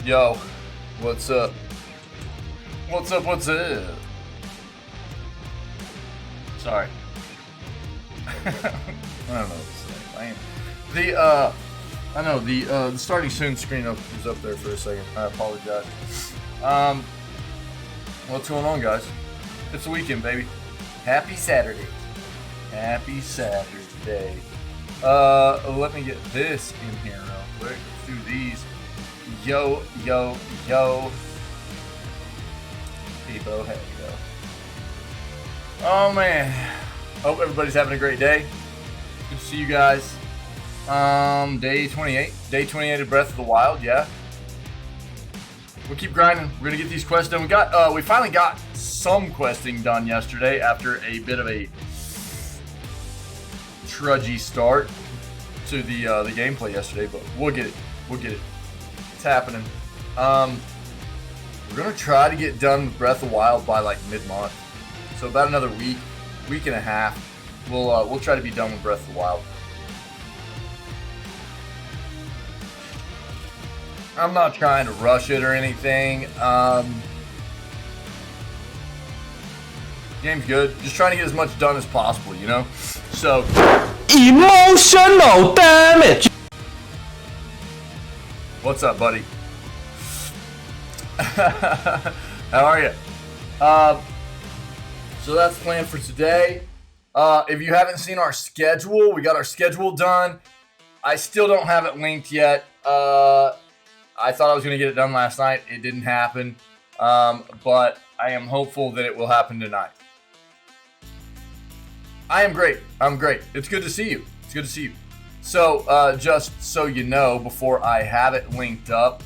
Yo, what's up? What's up? What's up? Sorry. I don't know what to say. I know the starting soon screen was up there for a second. I apologize. What's going on, guys? It's the weekend, baby. Happy Saturday. Happy Saturday. Let me get this in here real quick. Let's do these. Yo. People, hey, yo. Oh, man. Hope everybody's having a great day. Good to see you guys. Day 28. Day 28 of Breath of the Wild, yeah. We'll keep grinding. We're gonna get these quests done. We finally got some questing done yesterday after a bit of a trudgy start to the gameplay yesterday, but we'll get it. It's happening. We're gonna try to get done with Breath of the Wild by like mid-month, so about another week and a half. We'll try to be done with Breath of the Wild. I'm not trying to rush it or anything. Game's good. Just trying to get as much done as possible, you know? So. Emotional damage! What's up, buddy? How are you? So that's the plan for today. If you haven't seen our schedule, we got our schedule done. I still don't have it linked yet. I thought I was going to get it done last night. It didn't happen. But I am hopeful that it will happen tonight. I am great. I'm great. It's good to see you. So, just so you know, before I have it linked up,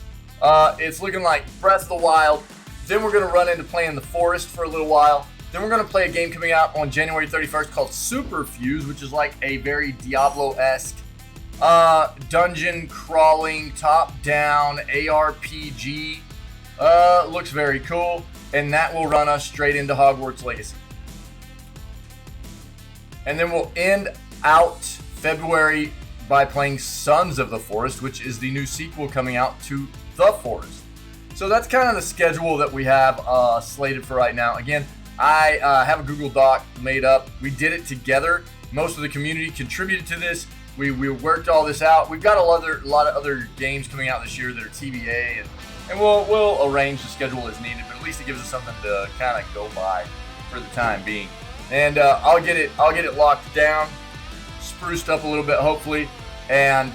it's looking like Breath of the Wild. Then we're going to run into playing the Forest for a little while. Then we're going to play a game coming out on January 31st called Super Fuse, which is like a very Diablo-esque dungeon crawling, top-down ARPG. Looks very cool. And that will run us straight into Hogwarts Legacy. And then we'll end out February by playing Sons of the Forest, which is the new sequel coming out to The Forest. So that's kind of the schedule that we have slated for right now. Again, I have a Google Doc made up. We did it together. Most of the community contributed to this. We worked all this out. We've got a lot of other games coming out this year that are TBA, and we'll arrange the schedule as needed. But at least it gives us something to kind of go by for the time being. And I'll get it locked down, spruced up a little bit, hopefully, and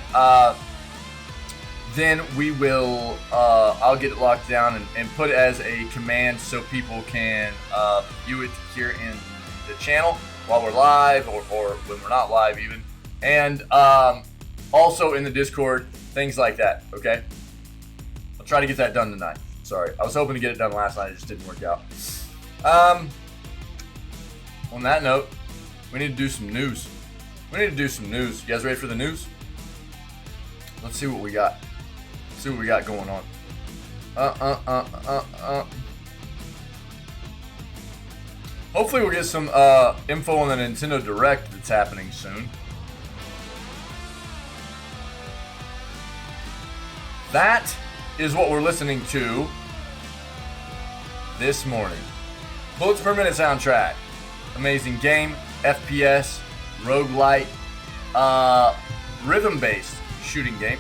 then we will. I'll get it locked down and put it as a command so people can view it here in the channel while we're live or when we're not live even, and also in the Discord, things like that. Okay, I'll try to get that done tonight. Sorry, I was hoping to get it done last night. It just didn't work out. On that note, we need to do some news. You guys ready for the news? Let's see what we got. Going on. Hopefully we'll get some info on the Nintendo Direct that's happening soon. That is what we're listening to this morning. Bullets per minute soundtrack. Amazing game, FPS, roguelite, rhythm-based shooting game.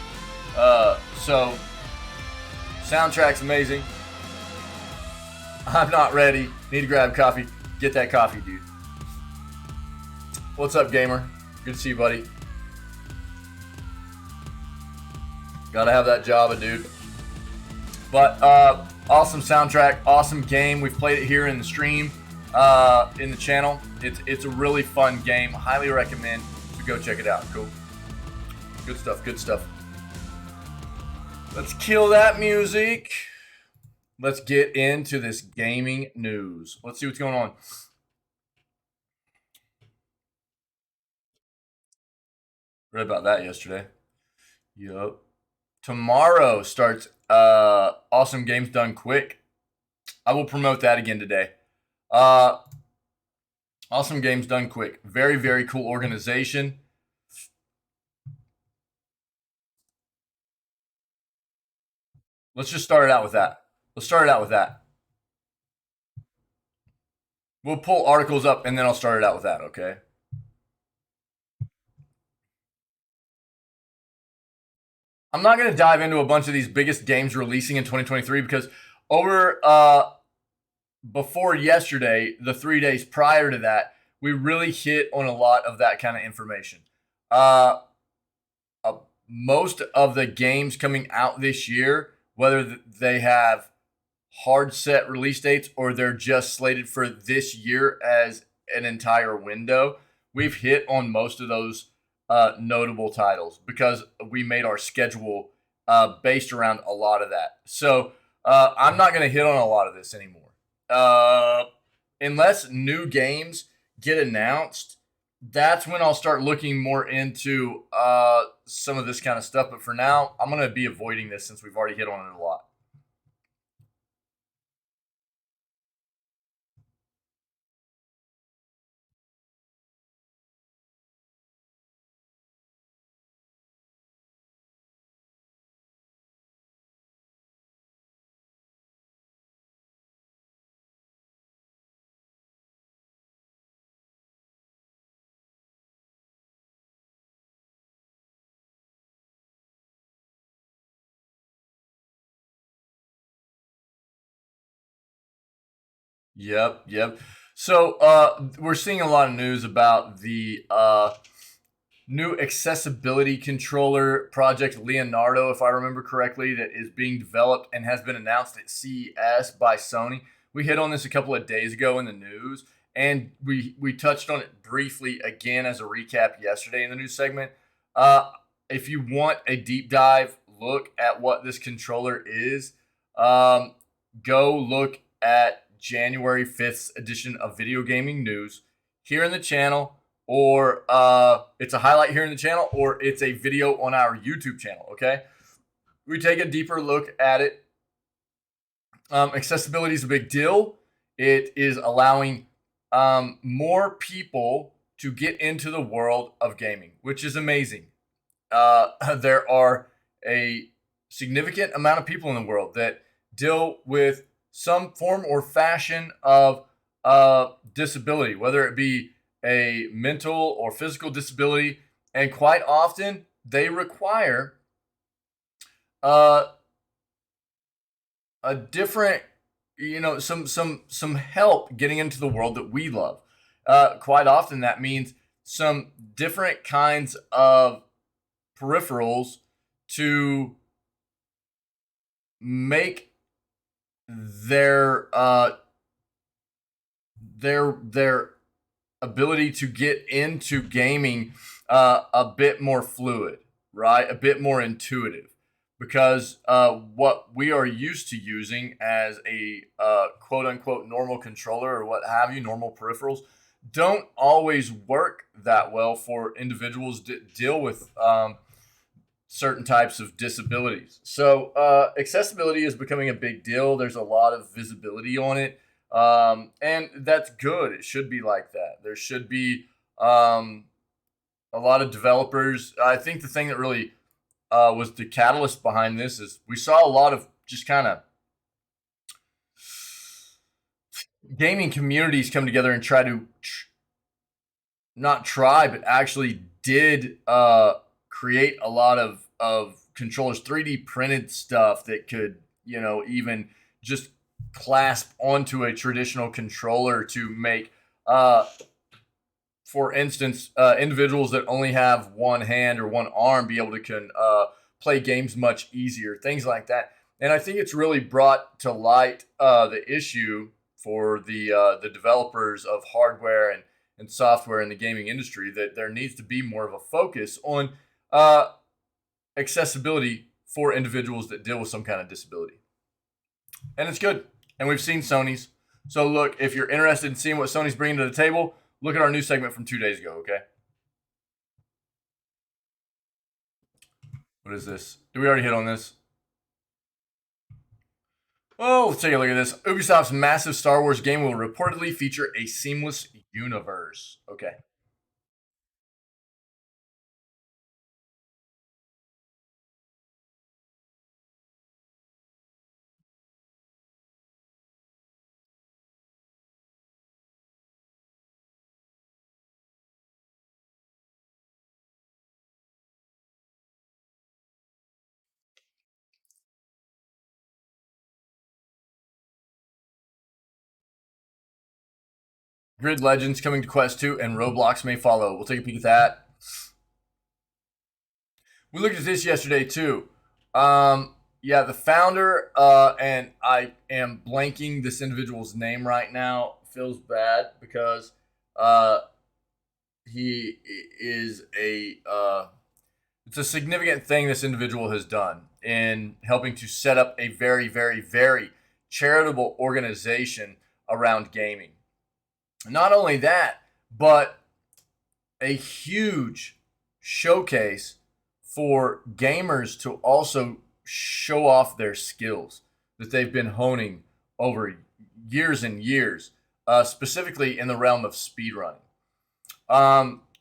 So, soundtrack's amazing. I'm not ready. Need to grab coffee. Get that coffee, dude. What's up, gamer? Good to see you, buddy. Gotta have that Java, dude. But, awesome soundtrack, awesome game. We've played it here in the stream. In the channel. It's a really fun game. Highly recommend to go check it out. Cool. Good stuff. Let's kill that music. Let's get into this gaming news. Let's see what's going on. Read about that yesterday. Yup. Tomorrow starts Awesome Games Done Quick. I will promote that again today. Awesome Games Done Quick. Very, very cool organization. Let's just start it out with that. Let's start it out with that. We'll pull articles up and then I'll start it out with that, okay? I'm not going to dive into a bunch of these biggest games releasing in 2023 because over before yesterday, the 3 days prior to that, we really hit on a lot of that kind of information. Uh, Most of the games coming out this year, whether they have hard set release dates or they're just slated for this year as an entire window, we've hit on most of those notable titles because we made our schedule based around a lot of that. So I'm not going to hit on a lot of this anymore. Unless new games get announced, that's when I'll start looking more into some of this kind of stuff. But for now, I'm going to be avoiding this since we've already hit on it a lot. Yep. So we're seeing a lot of news about the new accessibility controller project Leonardo, if I remember correctly, that is being developed and has been announced at CES by Sony. We hit on this a couple of days ago in the news, and we touched on it briefly again as a recap yesterday in the news segment. If you want a deep dive look at what this controller is, go look at January 5th's edition of Video Gaming News here in the channel, or it's a highlight here in the channel, or it's a video on our YouTube channel, okay? We take a deeper look at it. Accessibility is a big deal. It is allowing more people to get into the world of gaming, which is amazing. There are a significant amount of people in the world that deal with some form or fashion of disability, whether it be a mental or physical disability, and quite often they require a different, some help getting into the world that we love. Quite often that means some different kinds of peripherals to make their ability to get into gaming a bit more fluid, right? A bit more intuitive, because what we are used to using as a quote unquote normal controller or what have you, normal peripherals, don't always work that well for individuals that deal with certain types of disabilities. So accessibility is becoming a big deal. There's a lot of visibility on it. And that's good. It should be like that. There should be a lot of developers. I think the thing that really was the catalyst behind this is we saw a lot of just kind of gaming communities come together and try to not try, but actually did create a lot of controllers, 3D printed stuff that could, even just clasp onto a traditional controller to make, for instance, individuals that only have one hand or one arm be able to play games much easier, things like that. And I think it's really brought to light the issue for the developers of hardware and software in the gaming industry, that there needs to be more of a focus on accessibility for individuals that deal with some kind of disability. And it's good. And we've seen Sony's. So look, if you're interested in seeing what Sony's bringing to the table, look at our news segment from 2 days ago, okay? What is this? Did we already hit on this? Oh, let's take a look at this. Ubisoft's massive Star Wars game will reportedly feature a seamless universe. Okay. Grid Legends coming to Quest 2, and Roblox may follow. We'll take a peek at that. We looked at this yesterday too. Yeah, the founder, and I am blanking this individual's name right now. Feels bad because he is it's a significant thing this individual has done in helping to set up a very, very, very charitable organization around gaming. Not only that, but a huge showcase for gamers to also show off their skills that they've been honing over years and years, specifically in the realm of speedrunning.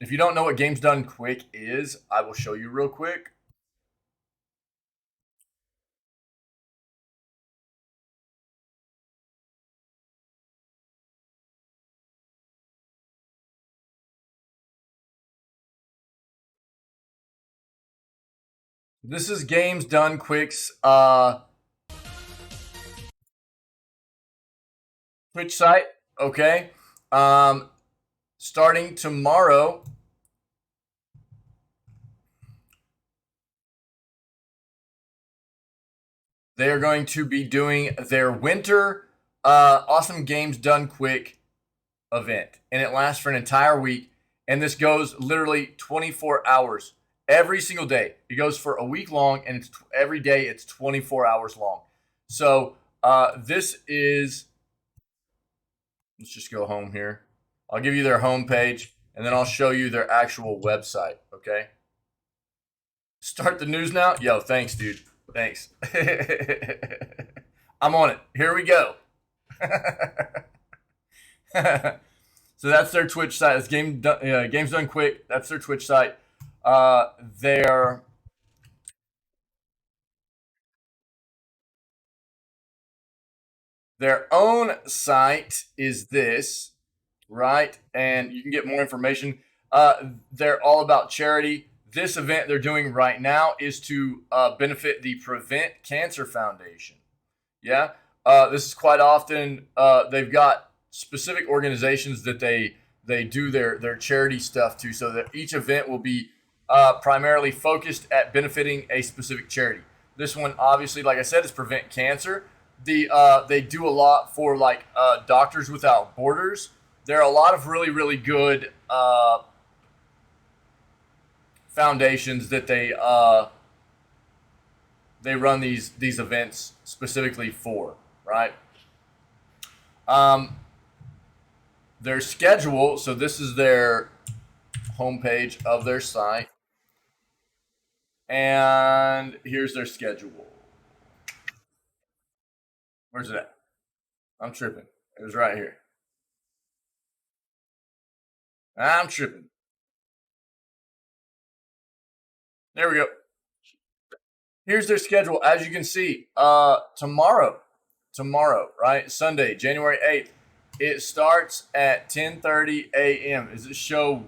If you don't know what Games Done Quick is, I will show you real quick. This is Games Done Quick's Twitch site. Okay. Starting tomorrow, they are going to be doing their winter Awesome Games Done Quick event, and it lasts for an entire week. And this goes literally 24 hours every single day. It goes for a week long, and it's every day it's 24 hours long. So this is. Let's just go home here. I'll give you their homepage, and then I'll show you their actual website. Okay. Start the news now. Yo, thanks, dude. Thanks. I'm on it. Here we go. So that's their Twitch site. It's Games Done Quick. That's their Twitch site. Their own site is this, right? And you can get more information. They're all about charity. This event they're doing right now is to benefit the Prevent Cancer Foundation. Yeah, this is quite often they've got specific organizations that they do their charity stuff to, so that each event will be primarily focused at benefiting a specific charity. This one, obviously, like I said, is Prevent Cancer. They do a lot for like Doctors Without Borders. There are a lot of really, really good foundations that they run these events specifically for, right? Their schedule. So this is their homepage of their site, and here's their schedule. Where's it at? I'm tripping. It was right here. I'm tripping. There we go. Here's their schedule. As you can see, tomorrow, right? Sunday, January 8th, it starts at 10:30 a.m. Is this show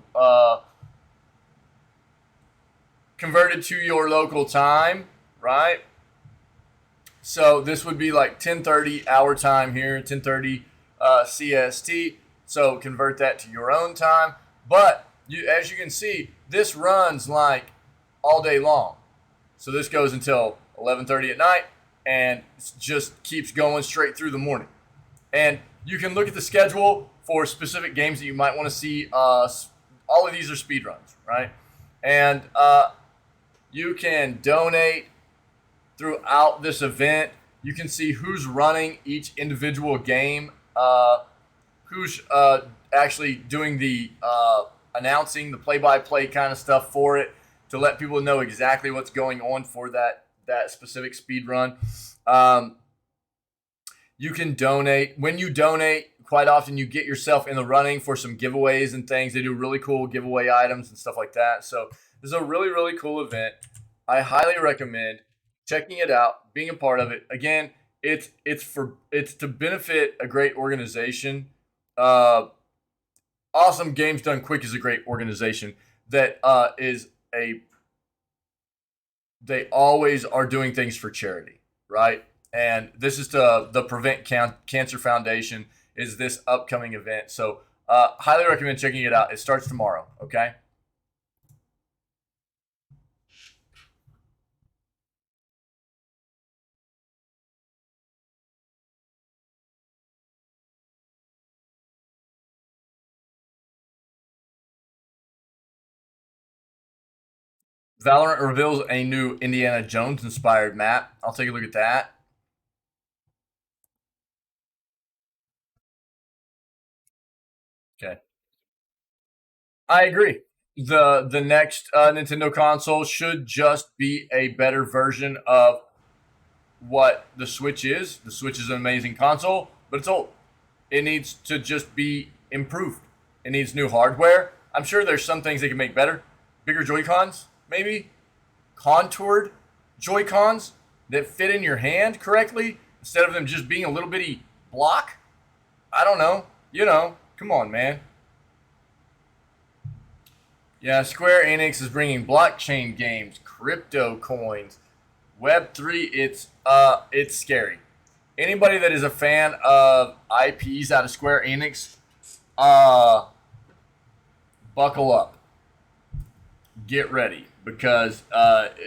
converted to your local time, right? So this would be like 10:30 our time here, 10:30 CST. So convert that to your own time. But as you can see, this runs like all day long. So this goes until 11:30 at night, and it just keeps going straight through the morning. And you can look at the schedule for specific games that you might want to see. All of these are speedruns, right? And you can donate throughout this event. You can see who's running each individual game, who's actually doing the announcing, the play-by-play kind of stuff for it, to let people know exactly what's going on for that specific speed run. You can donate. When you donate, quite often you get yourself in the running for some giveaways and things. They do really cool giveaway items and stuff like that. So this is a really, really cool event. I highly recommend checking it out, being a part of it. Again, it's to benefit a great organization. Awesome Games Done Quick is a great organization that they always are doing things for charity, right? And this is the Prevent Cancer Foundation is this upcoming event. So Highly recommend checking it out. It starts tomorrow. Okay. Valorant reveals a new Indiana Jones inspired map. I'll take a look at that. Okay. I agree. The next Nintendo console should just be a better version of what the Switch is. The Switch is an amazing console, but it's old. It needs to just be improved. It needs new hardware. I'm sure there's some things they can make better. Bigger Joy-Cons, maybe. Contoured Joy-Cons that fit in your hand correctly instead of them just being a little bitty block. I don't know. Come on, man. Yeah, Square Enix is bringing blockchain games, crypto coins, Web3. It's scary. Anybody that is a fan of IPs out of Square Enix, buckle up. Get ready because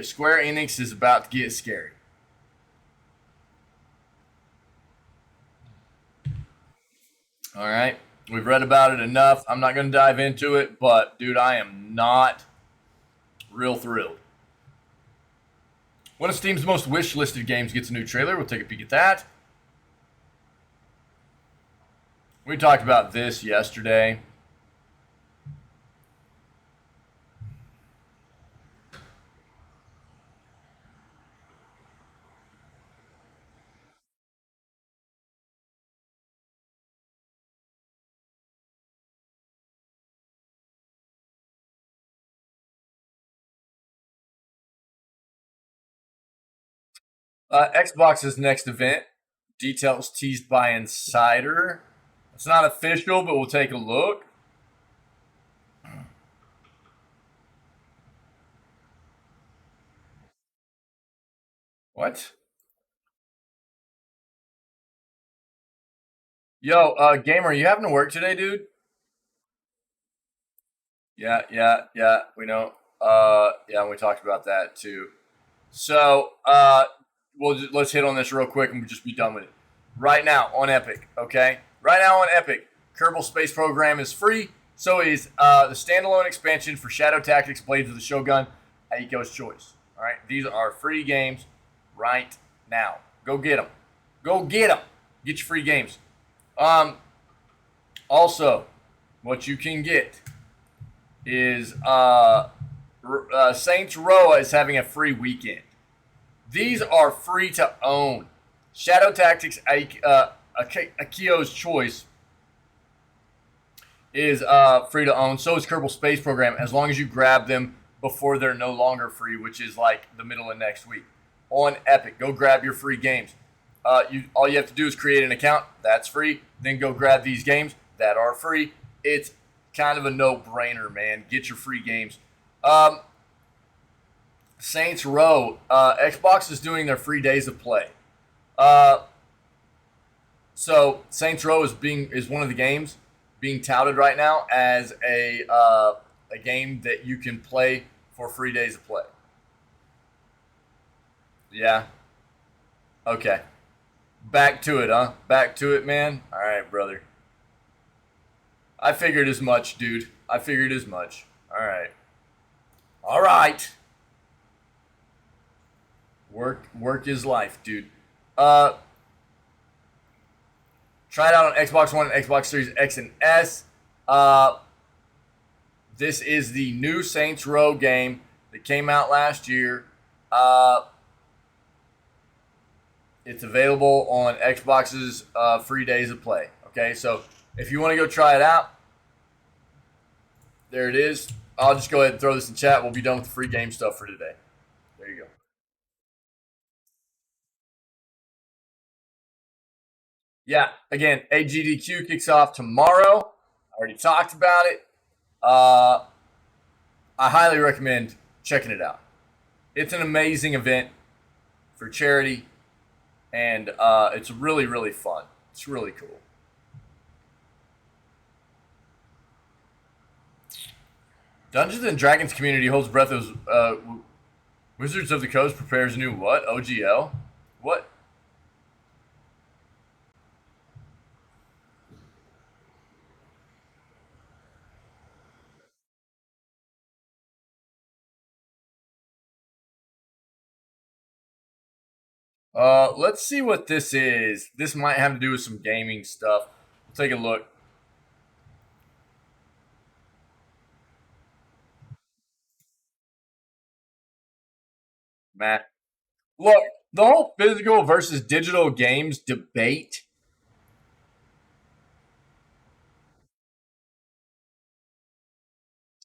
Square Enix is about to get scary. All right. We've read about it enough. I'm not going to dive into it, but dude, I am not real thrilled. One of Steam's most wish-listed games gets a new trailer. We'll take a peek at that. We talked about this yesterday. Xbox's next event, details teased by Insider. It's not official, but we'll take a look. What? Yo, gamer, you having to work today, dude? Yeah. We know. Yeah, we talked about that too. So, let's hit on this real quick and we'll just be done with it. Right now on Epic, okay? Right now on Epic, Kerbal Space Program is free. So is the standalone expansion for Shadow Tactics: Blades of the Shogun, Aiko's Choice. All right, these are free games right now. Go get them. Go get them. Get your free games. Also, what you can get is Saints Row is having a free weekend. These are free to own. Shadow Tactics, Aiko's Choice is free to own. So is Kerbal Space Program, as long as you grab them before they're no longer free, which is like the middle of next week. On Epic, go grab your free games. All you have to do is create an account. That's free. Then go grab these games that are free. It's kind of a no-brainer, man. Get your free games. Saints Row. Xbox is doing their free days of play. So Saints Row is one of the games being touted right now as a game that you can play for free days of play. Yeah. Okay. Back to it, huh? Back to it, man. All right, brother. I figured as much, dude. I figured as much. All right. All right. Work is life, dude. Try it out on Xbox One and Xbox Series X and S. This is the new Saints Row game that came out last year. It's available on Xbox's free days of play. Okay, so if you want to go try it out, there it is. I'll just go ahead and throw this in chat. We'll be done with the free game stuff for today. There you go. Yeah, again, AGDQ kicks off tomorrow. I already talked about it. I highly recommend checking it out. It's an amazing event for charity, and it's really, really fun. It's really cool. Dungeons and Dragons community holds breath as Wizards of the Coast prepares new what? OGL? What? Let's see what this is. This might have to do with some gaming stuff. We'll take a look. Matt. Look, the whole physical versus digital games debate.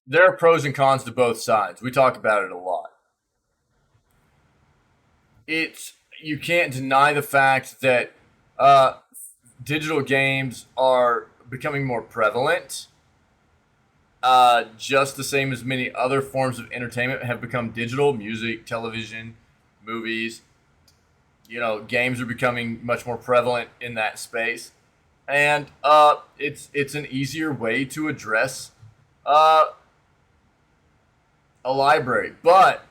There are pros and cons to both sides. We talk about it a lot. It's you can't deny the fact that uh, digital games are becoming more prevalent. Just the same as many other forms of entertainment have become digital, music, television, movies. Games are becoming much more prevalent in that space, and it's an easier way to address uh, a library, but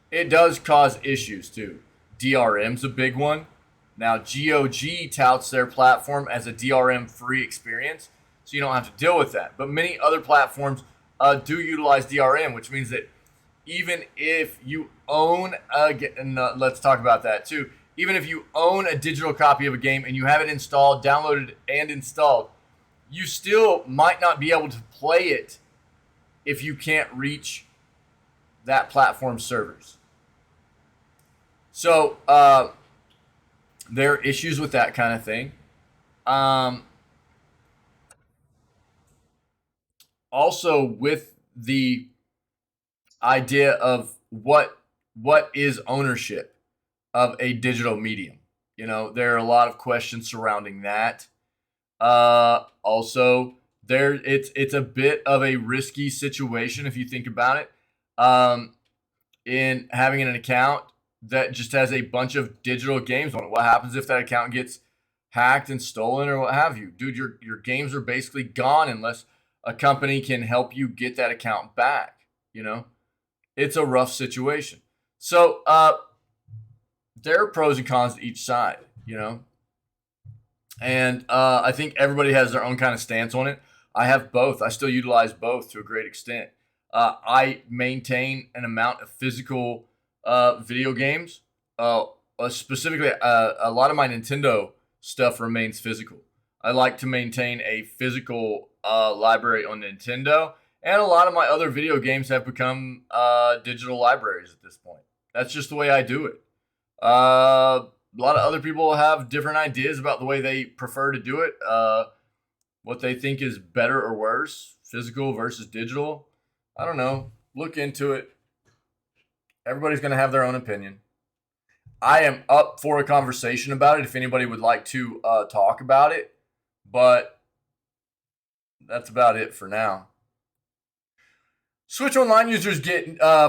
it does cause issues too. DRM's a big one. Now, GOG touts their platform as a DRM free experience, so you don't have to deal with that. But many other platforms do utilize DRM, which means that even if you own and let's talk about that too. Even if you own a digital copy of a game and you have it installed, downloaded, and installed, you still might not be able to play it if you can't reach that platform's servers. So there are issues with that kind of thing. Um, Also, with the idea of what is ownership of a digital medium, there are a lot of questions surrounding that. Also, it's a bit of a risky situation if you think about it. In having an account that just has a bunch of digital games on it. What happens if that account gets hacked and stolen or what have you? Dude, your games are basically gone unless a company can help you get that account back. You know, it's a rough situation. So there are pros and cons to each side. And I think everybody has their own kind of stance on it. I have both. I still utilize both to a great extent. I maintain an amount of physical video games. Specifically, a lot of my Nintendo stuff remains physical. I like to maintain a physical library on Nintendo, and a lot of my other video games have become digital libraries at this point. That's just the way I do it. A lot of other people have different ideas about the way they prefer to do it. What they think is better or worse, physical versus digital. I don't know. Look into it. Everybody's going to have their own opinion. I am up for a conversation about it if anybody would like to talk about it, but that's about it for now. Switch Online users get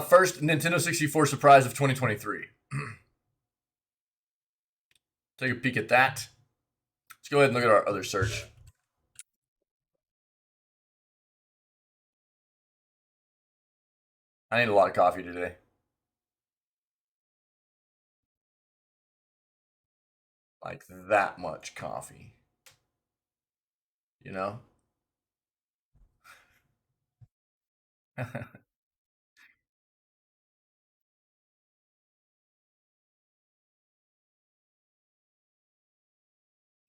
first Nintendo 64 surprise of 2023. Take a peek at that. Let's go ahead and look at our other search. I need a lot of coffee today. Like that much coffee. You know?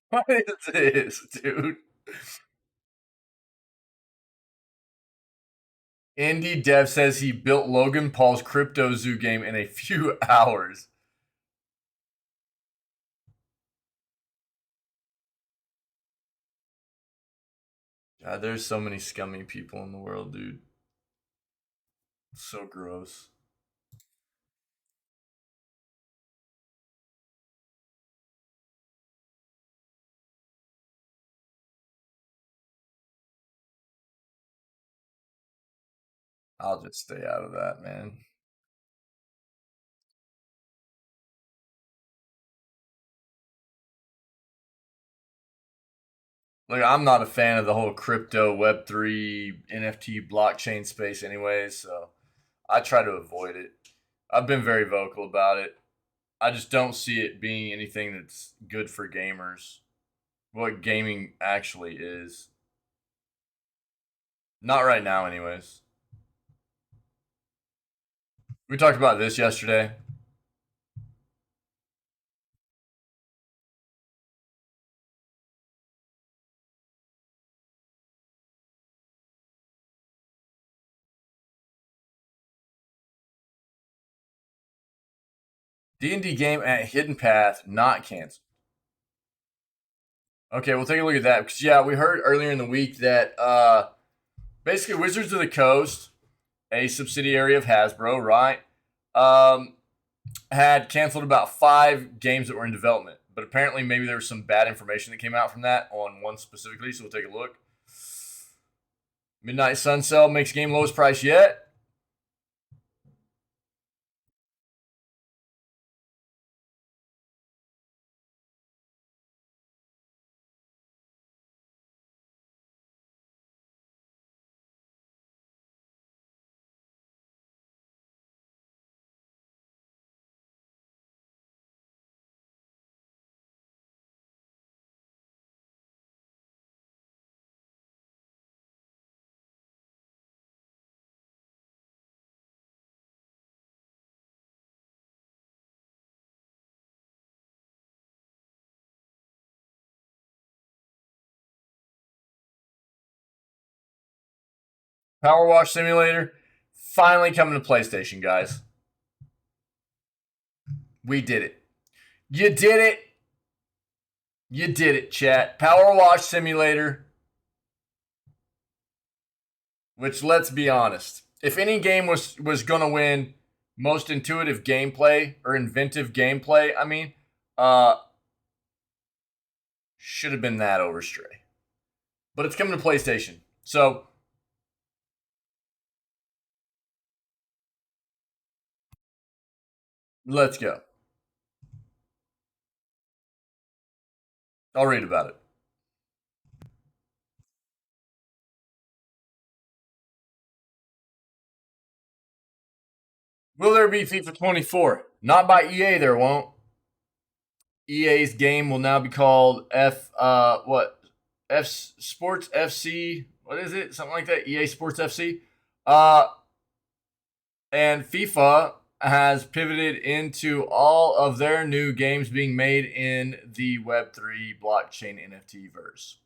What is this, dude? Indie Dev says he built Logan Paul's Crypto Zoo game in a few hours. God, there's so many scummy people in the world, dude. So gross. I'll just stay out of that, man. Look, I'm not a fan of the whole crypto Web3 NFT blockchain space, anyways. So I try to avoid it. I've been very vocal about it. I just don't see it being anything that's good for gamers. What gaming actually is. Not right now, anyways. We talked about this yesterday. D&D game at Hidden Path not canceled. Okay, we'll take a look at that because yeah, we heard earlier in the week that basically Wizards of the Coast, a subsidiary of Hasbro, right, um, had canceled about 5 games that were in development. But apparently, maybe there was some bad information that came out from that on one specifically. So we'll take a look. Midnight Sun Cell makes game lowest price yet. Power Wash Simulator finally coming to PlayStation, guys. We did it. You did it. You did it, chat. Power Wash Simulator. Which, let's be honest, if any game was gonna win most intuitive gameplay or inventive gameplay, I mean, should have been that over Stray. But it's coming to PlayStation, so let's go. I'll read about it. Will there be FIFA 24? Not by EA. There won't. EA's game will now be called F Sports FC. What is it? Something like that. EA Sports FC. Uh, and FIFA has pivoted into all of their new games being made in the Web3 blockchain NFT verse.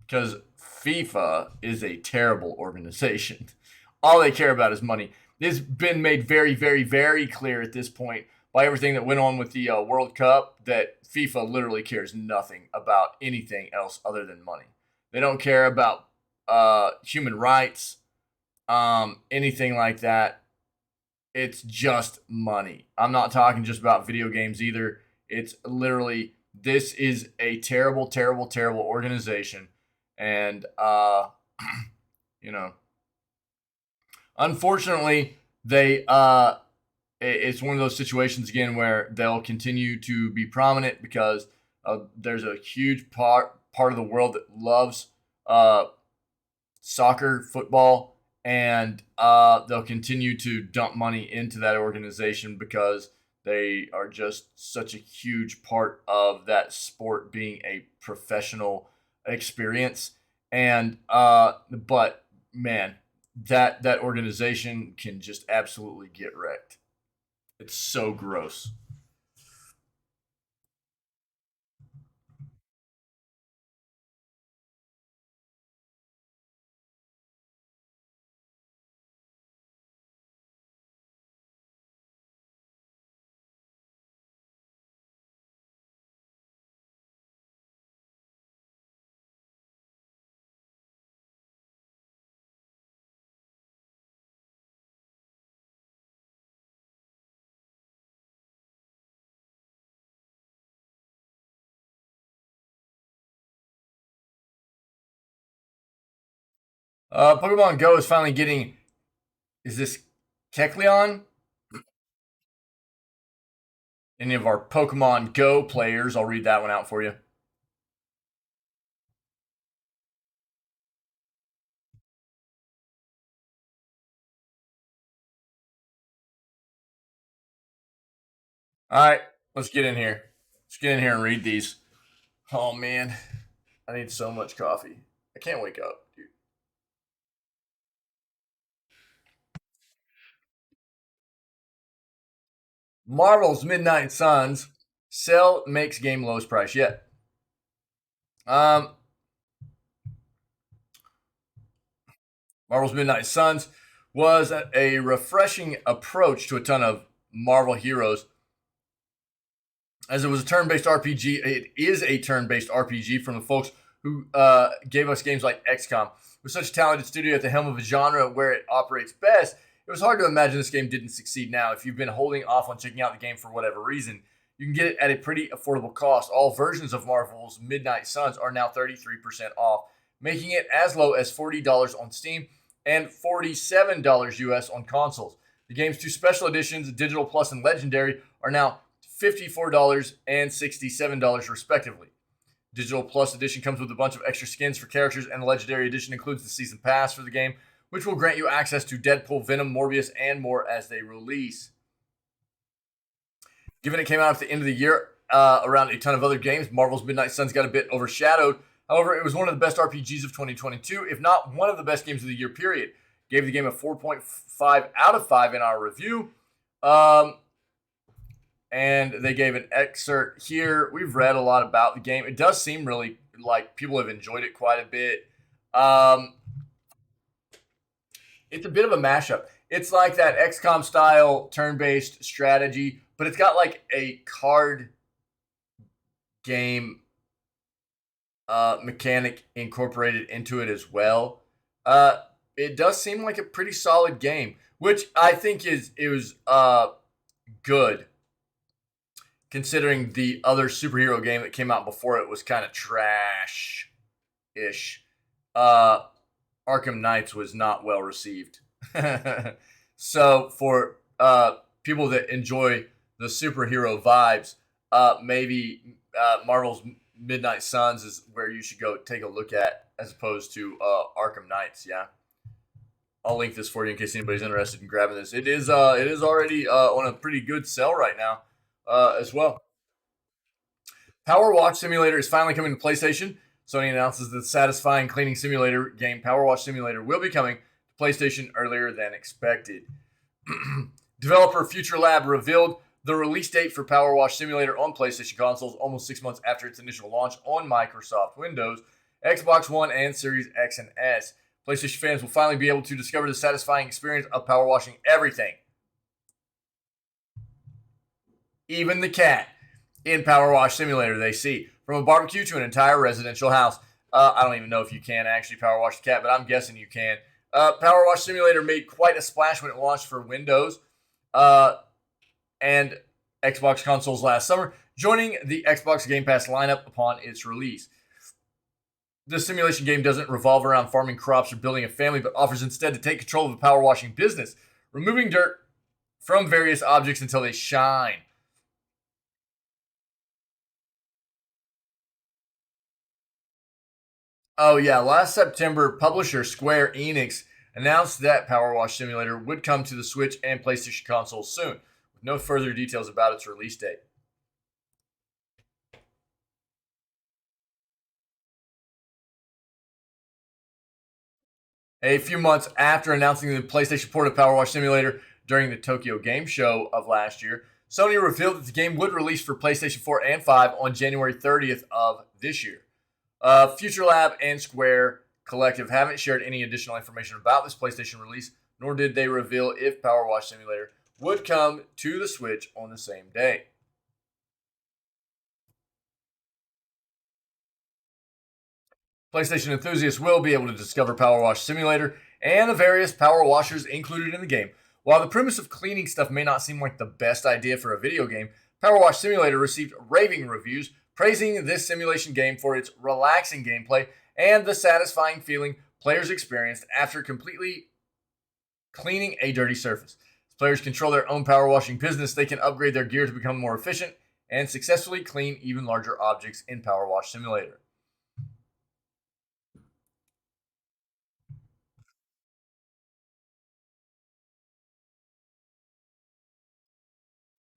Because FIFA is a terrible organization. All they care about is money. It's been made very, very, very clear at this point by everything that went on with the World Cup that FIFA literally cares nothing about anything else other than money. They don't care about human rights, anything like that. It's just money. I'm not talking just about video games either. It's literally, this is a terrible, terrible, terrible organization. And, you know, unfortunately, it's one of those situations again where they'll continue to be prominent because there's a huge part of the world that loves soccer, football, and they'll continue to dump money into that organization because they are just such a huge part of that sport being a professional experience. And but man, that organization can just absolutely get wrecked. It's so gross. Pokemon Go is finally getting. Is this Kecleon? Any of our Pokemon Go players? I'll read that one out for you. All right, let's get in here. Let's get in here and read these. Oh man, I need so much coffee. I can't wake up, dude. Marvel's Midnight Suns sell makes game lowest price yet. Um, Marvel's Midnight Suns was a refreshing approach to a ton of Marvel heroes, as it was a turn-based RPG. It is a turn-based RPG from the folks who gave us games like XCOM. With such a talented studio at the helm of a genre where it operates best, it was hard to imagine this game didn't succeed now. If you've been holding off on checking out the game for whatever reason, you can get it at a pretty affordable cost. All versions of Marvel's Midnight Suns are now 33% off, making it as low as $40 on Steam and $47 US on consoles. The game's two special editions, Digital Plus and Legendary, are now $54 and $67 respectively. Digital Plus edition comes with a bunch of extra skins for characters, and the Legendary edition includes the season pass for the game, which will grant you access to Deadpool, Venom, Morbius, and more as they release. Given it came out at the end of the year around a ton of other games, Marvel's Midnight Suns got a bit overshadowed. However, it was one of the best RPGs of 2022, if not one of the best games of the year, period. Gave the game a 4.5 out of 5 in our review. And they gave an excerpt here. We've read a lot about the game. It does seem really like people have enjoyed it quite a bit. It's a bit of a mashup. It's like that XCOM style turn-based strategy, but it's got like a card game mechanic incorporated into it as well. It does seem like a pretty solid game, which I think was good, considering the other superhero game that came out before it was kind of trash-ish. Arkham Knights was not well received. So for people that enjoy the superhero vibes, maybe Marvel's Midnight Suns is where you should go take a look at, as opposed to Arkham Knights. Yeah, I'll link this for you in case anybody's interested in grabbing this. It is already on a pretty good sell right now as well. Power Wash Simulator is finally coming to PlayStation. Sony announces the satisfying cleaning simulator game Power Wash Simulator will be coming to PlayStation earlier than expected. Developer Future Lab revealed the release date for Power Wash Simulator on PlayStation consoles almost 6 months after its initial launch on Microsoft Windows, Xbox One, and Series X and S. PlayStation fans will finally be able to discover the satisfying experience of power washing everything, even the cat, in Power Wash Simulator. They see from a barbecue to an entire residential house. I don't even know if you can actually power wash the cat, but I'm guessing you can. Power Wash Simulator made quite a splash when it launched for Windows and Xbox consoles last summer, joining the Xbox Game Pass lineup upon its release. This simulation game doesn't revolve around farming crops or building a family, but offers instead to take control of a power washing business, removing dirt from various objects until they shine. Oh yeah, last September, publisher Square Enix announced that Power Wash Simulator would come to the Switch and PlayStation consoles soon, with no further details about its release date. A few months after announcing the PlayStation port of Power Wash Simulator during the Tokyo Game Show of last year, Sony revealed that the game would release for PlayStation 4 and 5 on January 30th of this year. Future Lab and Square Collective haven't shared any additional information about this PlayStation release, nor did they reveal if Power Wash Simulator would come to the Switch on the same day. PlayStation enthusiasts will be able to discover Power Wash Simulator and the various power washers included in the game. While the premise of cleaning stuff may not seem like the best idea for a video game, Power Wash Simulator received raving reviews praising this simulation game for its relaxing gameplay and the satisfying feeling players experienced after completely cleaning a dirty surface. As players control their own power washing business, they can upgrade their gear to become more efficient and successfully clean even larger objects in Power Wash Simulator.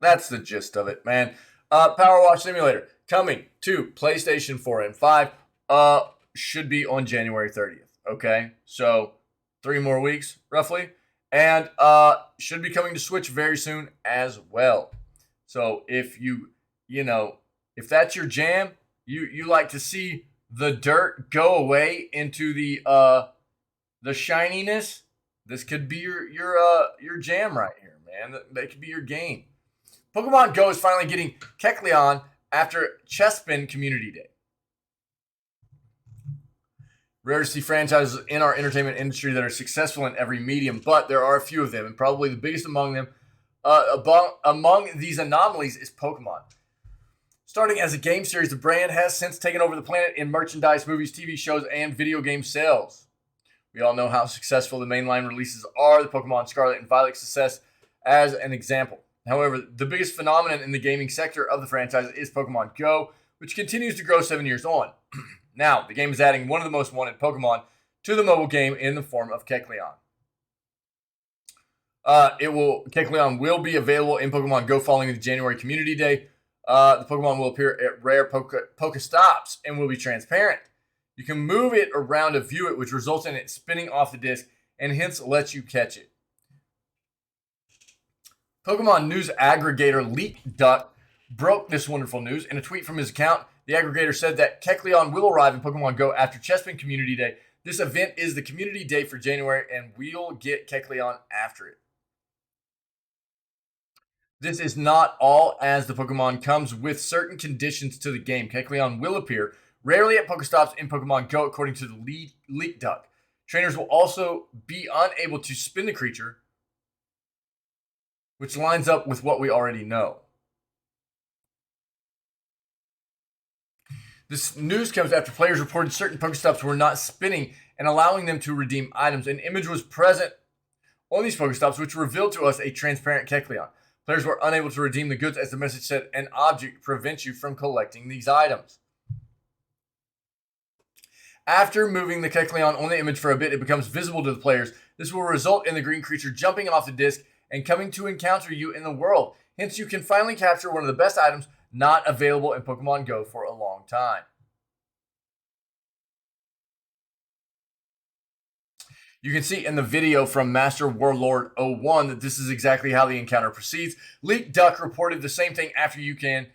That's the gist of it, man. Power Wash Simulator coming to PlayStation 4 and 5. Should be on January 30th. Okay, so 3 more weeks roughly, and should be coming to Switch very soon as well. So if if that's your jam, you like to see the dirt go away into the shininess. This could be your jam right here, man. That could be your game. Pokemon Go is finally getting Kecleon after Chespin Community Day. Rare to see franchises in our entertainment industry that are successful in every medium, but there are a few of them, and probably the biggest among them, among these anomalies, is Pokemon. Starting as a game series, the brand has since taken over the planet in merchandise, movies, TV shows, and video game sales. We all know how successful the mainline releases are, the Pokemon Scarlet and Violet success as an example. However, the biggest phenomenon in the gaming sector of the franchise is Pokemon Go, which continues to grow 7 years on. Now, the game is adding one of the most wanted Pokemon to the mobile game in the form of Kecleon. Kecleon will be available in Pokemon Go following the January Community Day. The Pokemon will appear at rare Pokestops and will be transparent. You can move it around to view it, which results in it spinning off the disc and hence lets you catch it. Pokemon news aggregator LeakDuck broke this wonderful news. In a tweet from his account, the aggregator said that Kecleon will arrive in Pokemon Go after Chespin Community Day. This event is the community day for January, and we'll get Kecleon after it. This is not all, as the Pokemon comes with certain conditions to the game. Kecleon will appear rarely at Pokestops in Pokemon Go, according to the LeakDuck. Trainers will also be unable to spin the creature, which lines up with what we already know. This news comes after players reported certain Pokestops were not spinning and allowing them to redeem items. An image was present on these Pokestops, which revealed to us a transparent Kecleon. Players were unable to redeem the goods as the message said, an object prevents you from collecting these items. After moving the Kecleon on the image for a bit, it becomes visible to the players. This will result in the green creature jumping off the disc and coming to encounter you in the world. Hence, you can finally capture one of the best items not available in Pokemon Go for a long time. You can see in the video from Master Warlord 01 that this is exactly how the encounter proceeds. LeakDuck reported the same thing after you can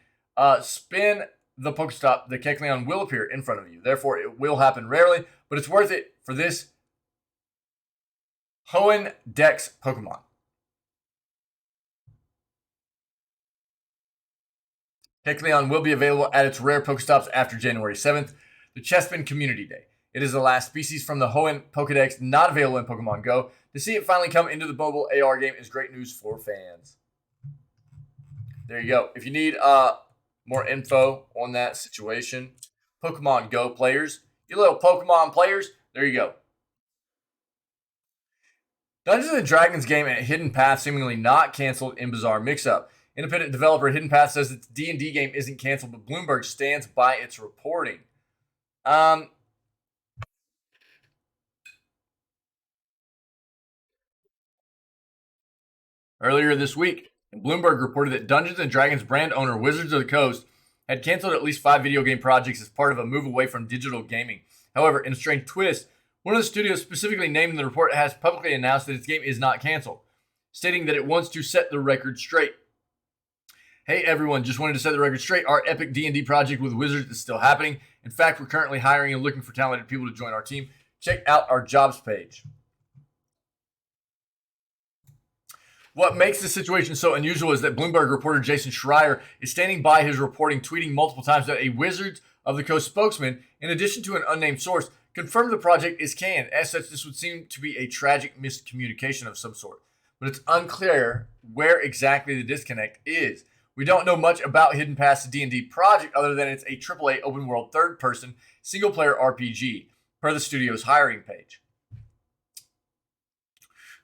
spin the Pokestop. The Kecleon will appear in front of you. Therefore, it will happen rarely, but it's worth it for this Hoenn Dex Pokemon. Kecleon will be available at its rare Pokestops after January 7th, the Chespin Community Day. It is the last species from the Hoenn Pokedex not available in Pokemon Go. To see it finally come into the mobile AR game is great news for fans. There you go. If you need more info on that situation, Pokemon Go players, you little Pokemon players, there you go. Dungeons & Dragons game at Hidden Path seemingly not canceled in bizarre mix-up. Independent developer Hidden Path says its D&D game isn't canceled, but Bloomberg stands by its reporting. Earlier this week, Bloomberg reported that Dungeons & Dragons brand owner Wizards of the Coast had canceled at least 5 video game projects as part of a move away from digital gaming. However, in a strange twist, one of the studios specifically named in the report has publicly announced that its game is not canceled, stating that it wants to set the record straight. Hey everyone, just wanted to set the record straight. Our epic D&D project with Wizards is still happening. In fact, we're currently hiring and looking for talented people to join our team. Check out our jobs page. What makes this situation so unusual is that Bloomberg reporter Jason Schreier is standing by his reporting, tweeting multiple times that a Wizards of the Coast spokesman, in addition to an unnamed source, confirmed the project is canned. As such, this would seem to be a tragic miscommunication of some sort. But it's unclear where exactly the disconnect is. We don't know much about Hidden Path's D&D project other than it's a AAA open-world third-person single-player RPG, per the studio's hiring page.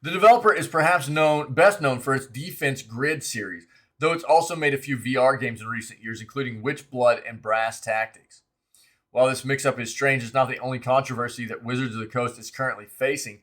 The developer is perhaps best known for its Defense Grid series, though it's also made a few VR games in recent years, including Witch Blood and Brass Tactics. While this mix-up is strange, it's not the only controversy that Wizards of the Coast is currently facing.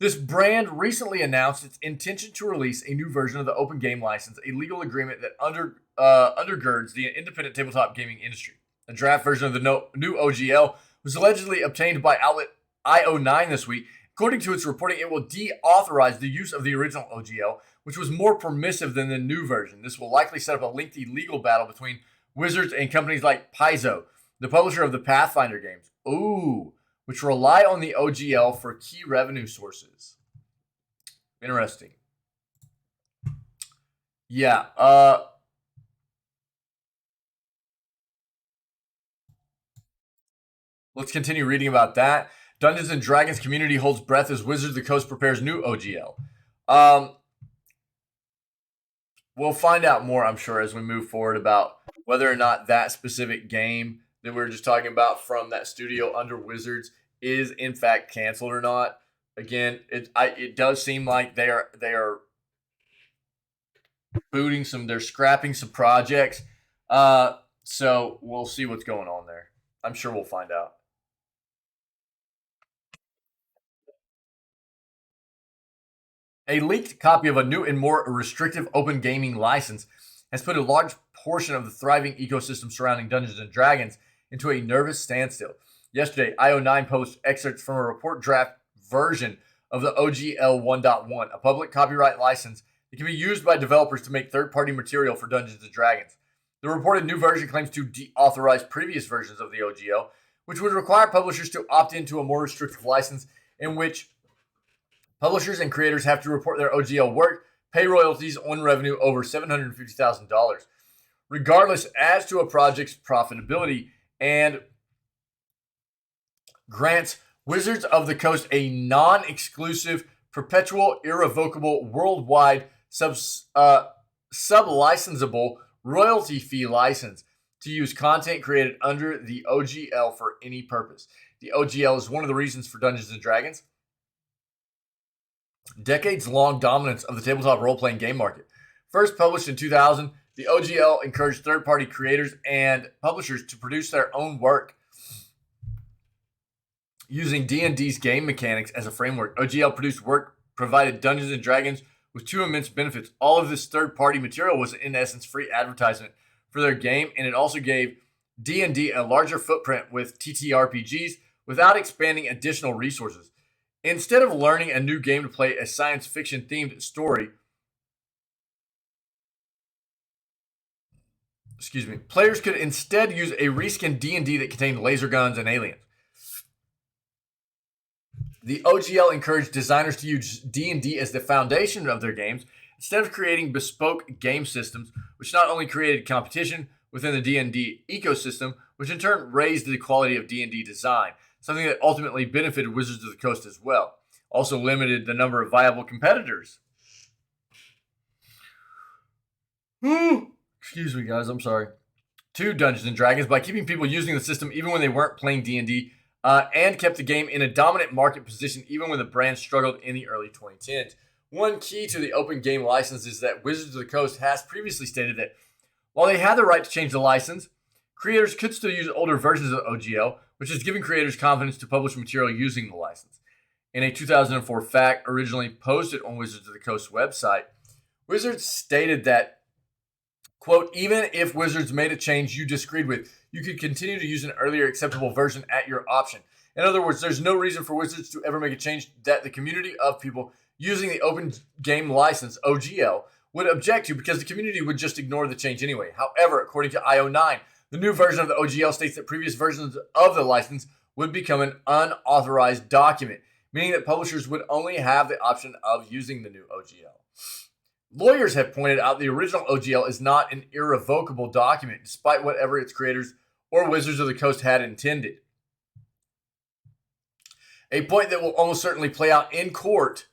This brand recently announced its intention to release a new version of the Open Game License, a legal agreement that undergirds the independent tabletop gaming industry. A draft version of the new OGL was allegedly obtained by outlet IO9 this week. According to its reporting, it will deauthorize the use of the original OGL, which was more permissive than the new version. This will likely set up a lengthy legal battle between Wizards and companies like Paizo, the publisher of the Pathfinder games, which rely on the OGL for key revenue sources. Interesting. Yeah, let's continue reading about that. Dungeons & Dragons community holds breath as Wizards of the Coast prepares new OGL. We'll find out more, I'm sure, as we move forward about whether or not that specific game that we were just talking about from that studio under Wizards is in fact canceled or not. Again, it does seem like they are booting they're scrapping some projects. So we'll see what's going on there. I'm sure we'll find out. A leaked copy of a new and more restrictive open gaming license has put a large portion of the thriving ecosystem surrounding Dungeons & Dragons into a nervous standstill. Yesterday, IO9 posted excerpts from a report draft version of the OGL 1.1, a public copyright license that can be used by developers to make third-party material for Dungeons & Dragons. The reported new version claims to deauthorize previous versions of the OGL, which would require publishers to opt into a more restrictive license in which publishers and creators have to report their OGL work, pay royalties on revenue over $750,000, regardless as to a project's profitability, and grants Wizards of the Coast a non-exclusive, perpetual, irrevocable, worldwide sub-licensable royalty fee license to use content created under the OGL for any purpose. The OGL is one of the reasons for Dungeons & Dragons' decades-long dominance of the tabletop role-playing game market. First published in 2000, the OGL encouraged third-party creators and publishers to produce their own work using D&D's game mechanics as a framework. OGL produced work provided Dungeons & Dragons with two immense benefits. All of this third-party material was, in essence, free advertisement for their game, and it also gave D&D a larger footprint with TTRPGs without expanding additional resources. Instead of learning a new game to play a science fiction themed story, players could instead use a reskinned D&D that contained laser guns and aliens. The OGL encouraged designers to use D&D as the foundation of their games instead of creating bespoke game systems, which not only created competition within the D&D ecosystem, which in turn raised the quality of D&D design, something that ultimately benefited Wizards of the Coast as well. Also limited the number of viable competitors. Excuse me, guys. I'm sorry. To Dungeons & Dragons by keeping people using the system even when they weren't playing D&D, and kept the game in a dominant market position even when the brand struggled in the early 2010s. One key to the open game license is that Wizards of the Coast has previously stated that while they had the right to change the license, creators could still use older versions of OGL, which is giving creators confidence to publish material using the license. In a 2004 fact originally posted on Wizards of the Coast website, Wizards stated that, quote, even if Wizards made a change you disagreed with, you could continue to use an earlier acceptable version at your option. In other words, there's no reason for Wizards to ever make a change that the community of people using the open game license, OGL, would object to because the community would just ignore the change anyway. However, according to IO9, the new version of the OGL states that previous versions of the license would become an unauthorized document, meaning that publishers would only have the option of using the new OGL. Lawyers have pointed out the original OGL is not an irrevocable document, despite whatever its creators or Wizards of the Coast had intended. A point that will almost certainly play out in court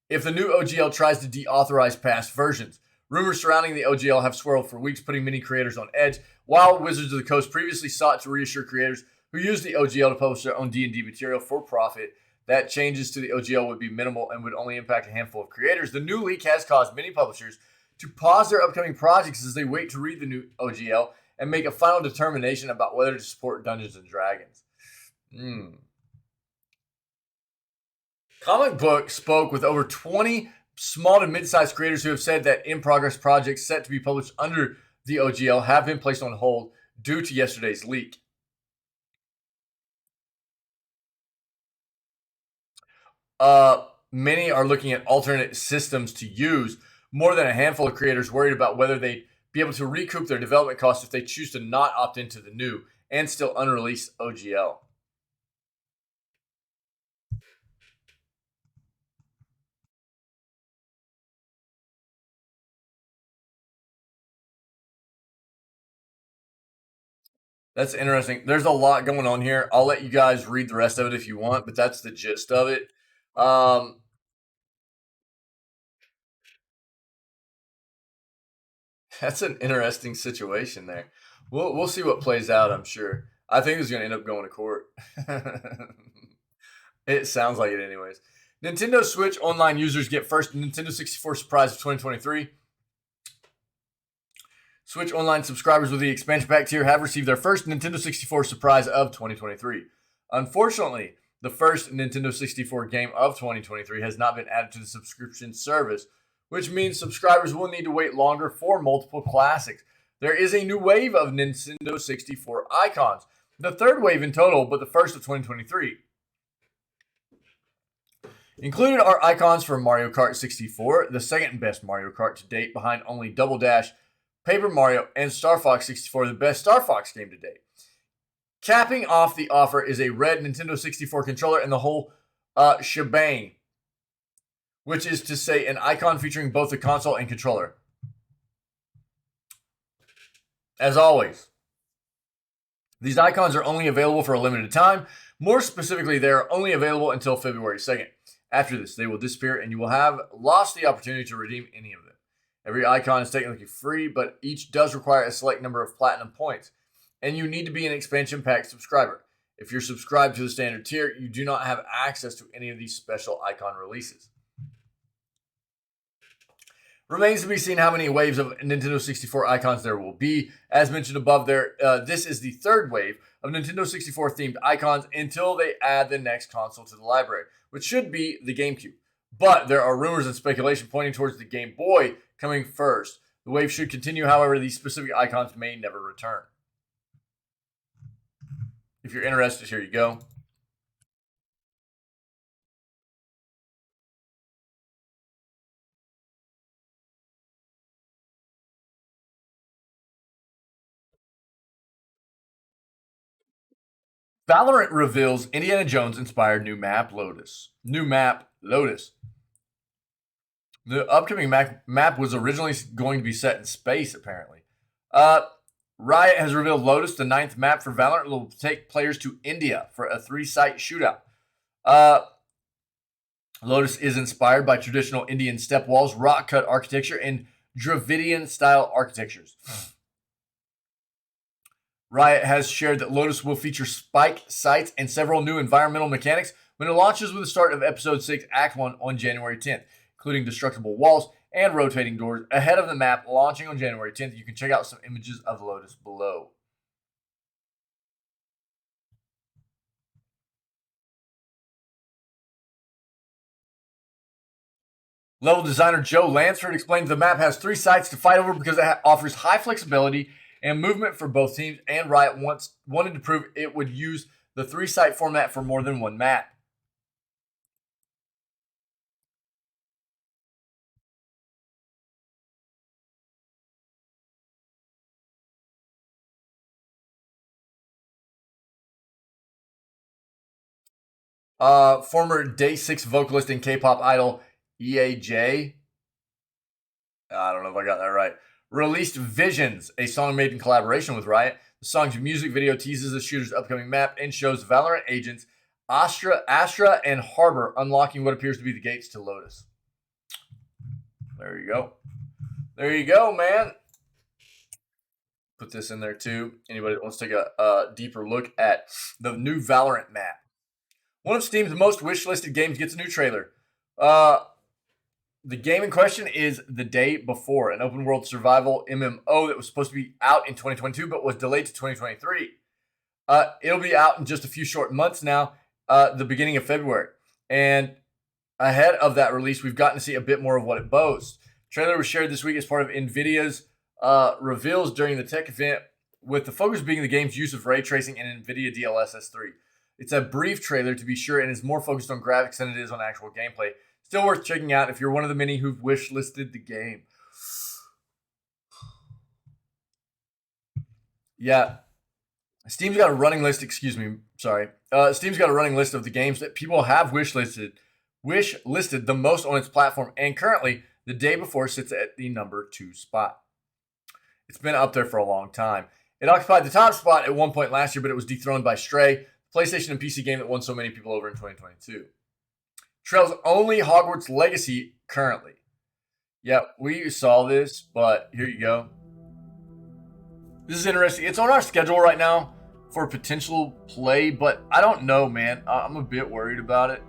if the new OGL tries to deauthorize past versions. Rumors surrounding the OGL have swirled for weeks, putting many creators on edge, while Wizards of the Coast previously sought to reassure creators who use the OGL to publish their own D&D material for profit that changes to the OGL would be minimal and would only impact a handful of creators. The new leak has caused many publishers to pause their upcoming projects as they wait to read the new OGL and make a final determination about whether to support Dungeons & Dragons. Comic Book spoke with over 20 small to mid-sized creators who have said that in-progress projects set to be published under the OGL have been placed on hold due to yesterday's leak. Many are looking at alternate systems to use. More than a handful of creators worried about whether they'd be able to recoup their development costs if they choose to not opt into the new and still unreleased OGL. That's interesting. There's a lot going on here. I'll let you guys read the rest of it if you want, but that's the gist of it. That's an interesting situation there. We'll see what plays out. I'm sure. I think it's going to end up going to court. It sounds like it, anyways. Nintendo Switch Online users get first Nintendo 64 surprise of 2023. Switch Online subscribers with the expansion pack tier have received their first Nintendo 64 surprise of 2023. Unfortunately, the first Nintendo 64 game of 2023 has not been added to the subscription service, which means subscribers will need to wait longer for multiple classics. There is a new wave of Nintendo 64 icons, the third wave in total, but the first of 2023. Included are icons for Mario Kart 64, the second best Mario Kart to date, behind only Double Dash, Paper Mario, and Star Fox 64, the best Star Fox game to date. Capping off the offer is a red Nintendo 64 controller and the whole shebang, which is to say an icon featuring both the console and controller. As always, these icons are only available for a limited time. More specifically, they are only available until February 2nd. After this, they will disappear and you will have lost the opportunity to redeem any of them. Every icon is technically free, but each does require a select number of platinum points, and you need to be an expansion pack subscriber. If you're subscribed to the standard tier, you do not have access to any of these special icon releases. Remains to be seen how many waves of Nintendo 64 icons there will be. As mentioned above, this is the third wave of Nintendo 64 themed icons until they add the next console to the library, which should be the GameCube. But there are rumors and speculation pointing towards the Game Boy coming first. The wave should continue, however, these specific icons may never return. If you're interested, here you go. Valorant reveals Indiana Jones inspired new map Lotus. The upcoming map was originally going to be set in space, apparently. Riot has revealed Lotus, the 9th map for Valorant, will take players to India for a 3-site shootout. Lotus is inspired by traditional Indian step walls, rock-cut architecture, and Dravidian-style architectures. Riot has shared that Lotus will feature spike sites and several new environmental mechanics when it launches with the start of Episode 6, Act 1 on January 10th, including destructible walls and rotating doors ahead of the map launching on January 10th. You can check out some images of Lotus below. Level designer Joe Lansford explained the map has 3 sites to fight over because it offers high flexibility and movement for both teams, and Riot wanted to prove it would use the 3-site format for more than one map. Former Day 6 vocalist and K-pop idol EAJ, I don't know if I got that right, released Visions, a song made in collaboration with Riot. The song's music video teases the shooter's upcoming map and shows Valorant agents Astra, and Harbor unlocking what appears to be the gates to Lotus. There you go. There you go, man. Put this in there too. Anybody that wants to take a deeper look at the new Valorant map. One of Steam's most wishlisted games gets a new trailer. The game in question is The Day Before, an open world survival MMO that was supposed to be out in 2022 but was delayed to 2023. It'll be out in just a few short months now, the beginning of February. And Ahead of that release, we've gotten to see a bit more of what it boasts. Trailer was shared this week as part of NVIDIA's reveals during the tech event, with the focus being the game's use of ray tracing and NVIDIA DLSS 3. It's a brief trailer, to be sure, and is more focused on graphics than it is on actual gameplay. Still worth checking out if you're one of the many who've wish-listed the game. Yeah. Steam's got a running list, Steam's got a running list of the games that people have wish-listed the most on its platform, and currently, the day before, sits at the number 2 spot. It's been up there for a long time. It occupied the top spot at one point last year, but it was dethroned by Stray, the PlayStation and PC game that won so many people over in 2022. Trail's only Hogwarts Legacy currently. Yeah, we saw this, but here you go. This is interesting. It's on our schedule right now for potential play, but I don't know, man. I'm a bit worried about it.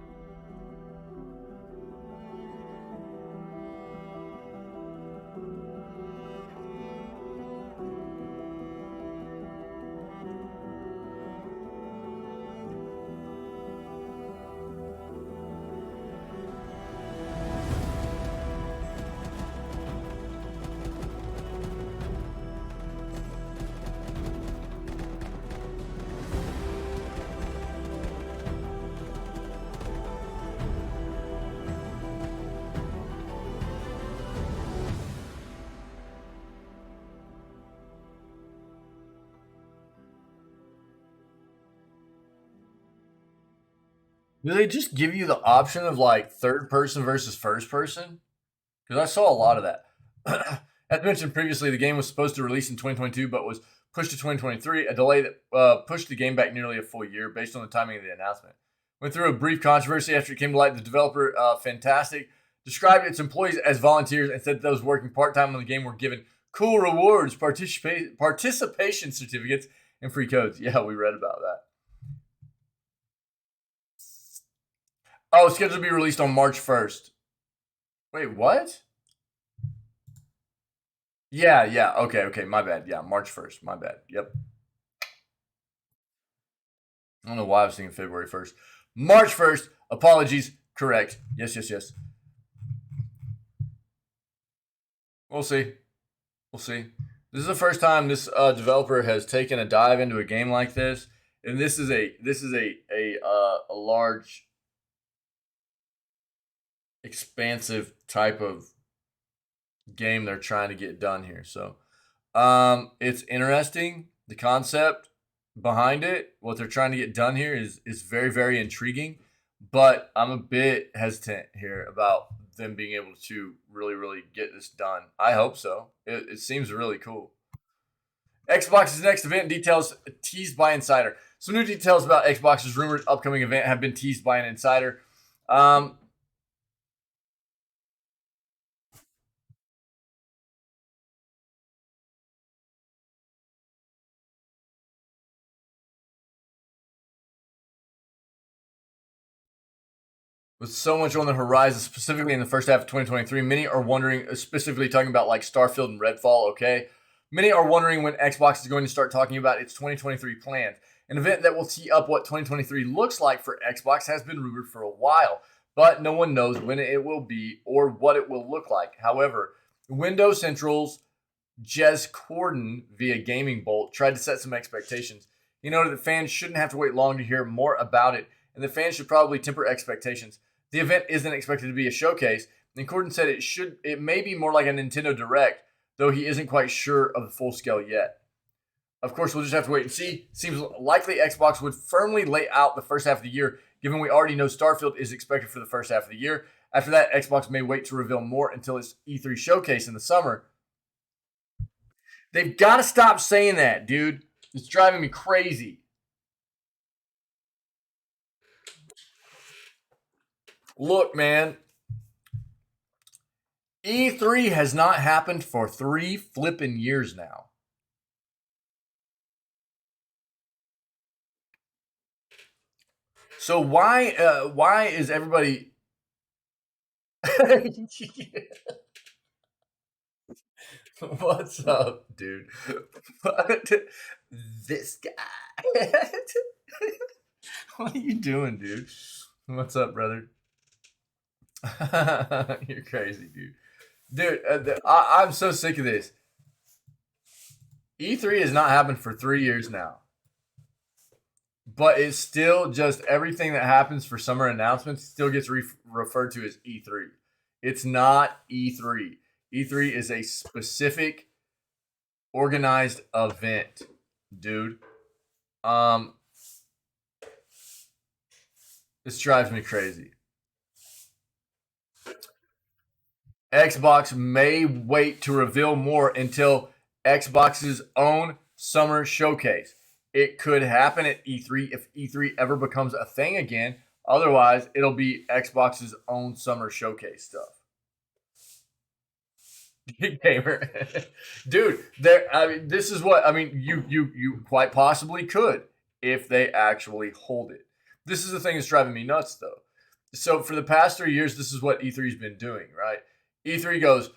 Do they just give you the option of like third person versus first person? Because I saw a lot of that. As mentioned previously, the game was supposed to release in 2022, but was pushed to 2023, a delay that pushed the game back nearly a full year based on the timing of the announcement. Went through a brief controversy after it came to light. The developer, Fantastic, described its employees as volunteers and said those working part-time on the game were given cool rewards, participation certificates, and free codes. Yeah, we read about that. Oh, scheduled to be released on March 1st. Wait, what? Yeah. Okay. My bad. Yeah, March 1st. My bad. Yep. I don't know why I was thinking February 1st. March 1st. Apologies. Correct. Yes. We'll see. This is the first time this developer has taken a dive into a game like this, and this is a large, expansive type of game they're trying to get done here. So it's interesting. The concept behind it, what they're trying to get done here is very, very intriguing. But I'm a bit hesitant here about them being able to really, really get this done. I hope so. It seems really cool. Xbox's next event details teased by Insider. Some new details about Xbox's rumored upcoming event have been teased by an insider. With so much on the horizon, specifically in the first half of 2023, many are wondering, specifically talking about like Starfield and Redfall, okay? Many are wondering when Xbox is going to start talking about its 2023 plans. An event that will tee up what 2023 looks like for Xbox has been rumored for a while, but no one knows when it will be or what it will look like. However, Windows Central's Jez Corden via Gaming Bolt tried to set some expectations. He noted that fans shouldn't have to wait long to hear more about it, and the fans should probably temper expectations. The event isn't expected to be a showcase, and Corden said it may be more like a Nintendo Direct, though he isn't quite sure of the full scale yet. Of course, we'll just have to wait and see. Seems likely Xbox would firmly lay out the first half of the year, given we already know Starfield is expected for the first half of the year. After that, Xbox may wait to reveal more until its E3 showcase in the summer. They've got to stop saying that, dude. It's driving me crazy. Look, man. E3 has not happened for 3 flipping years now. So why is everybody What's up, dude? What? This guy. What are you doing, dude? What's up, brother? You're crazy, dude. Dude, I'm so sick of this. E3 has not happened for 3 years now, but it's still just everything that happens for summer announcements still gets referred to as E3. It's not E3. E3 is a specific organized event, dude. Um, this drives me crazy. Xbox may wait to reveal more until Xbox's own summer showcase. It could happen at E3 if E3 ever becomes a thing again. Otherwise, it'll be Xbox's own summer showcase stuff. Gamer, dude. There. I mean, this is what I mean. You quite possibly could if they actually hold it. This is the thing that's driving me nuts, though. So for the past 3 years, this is what E3's been doing, right? E3 goes,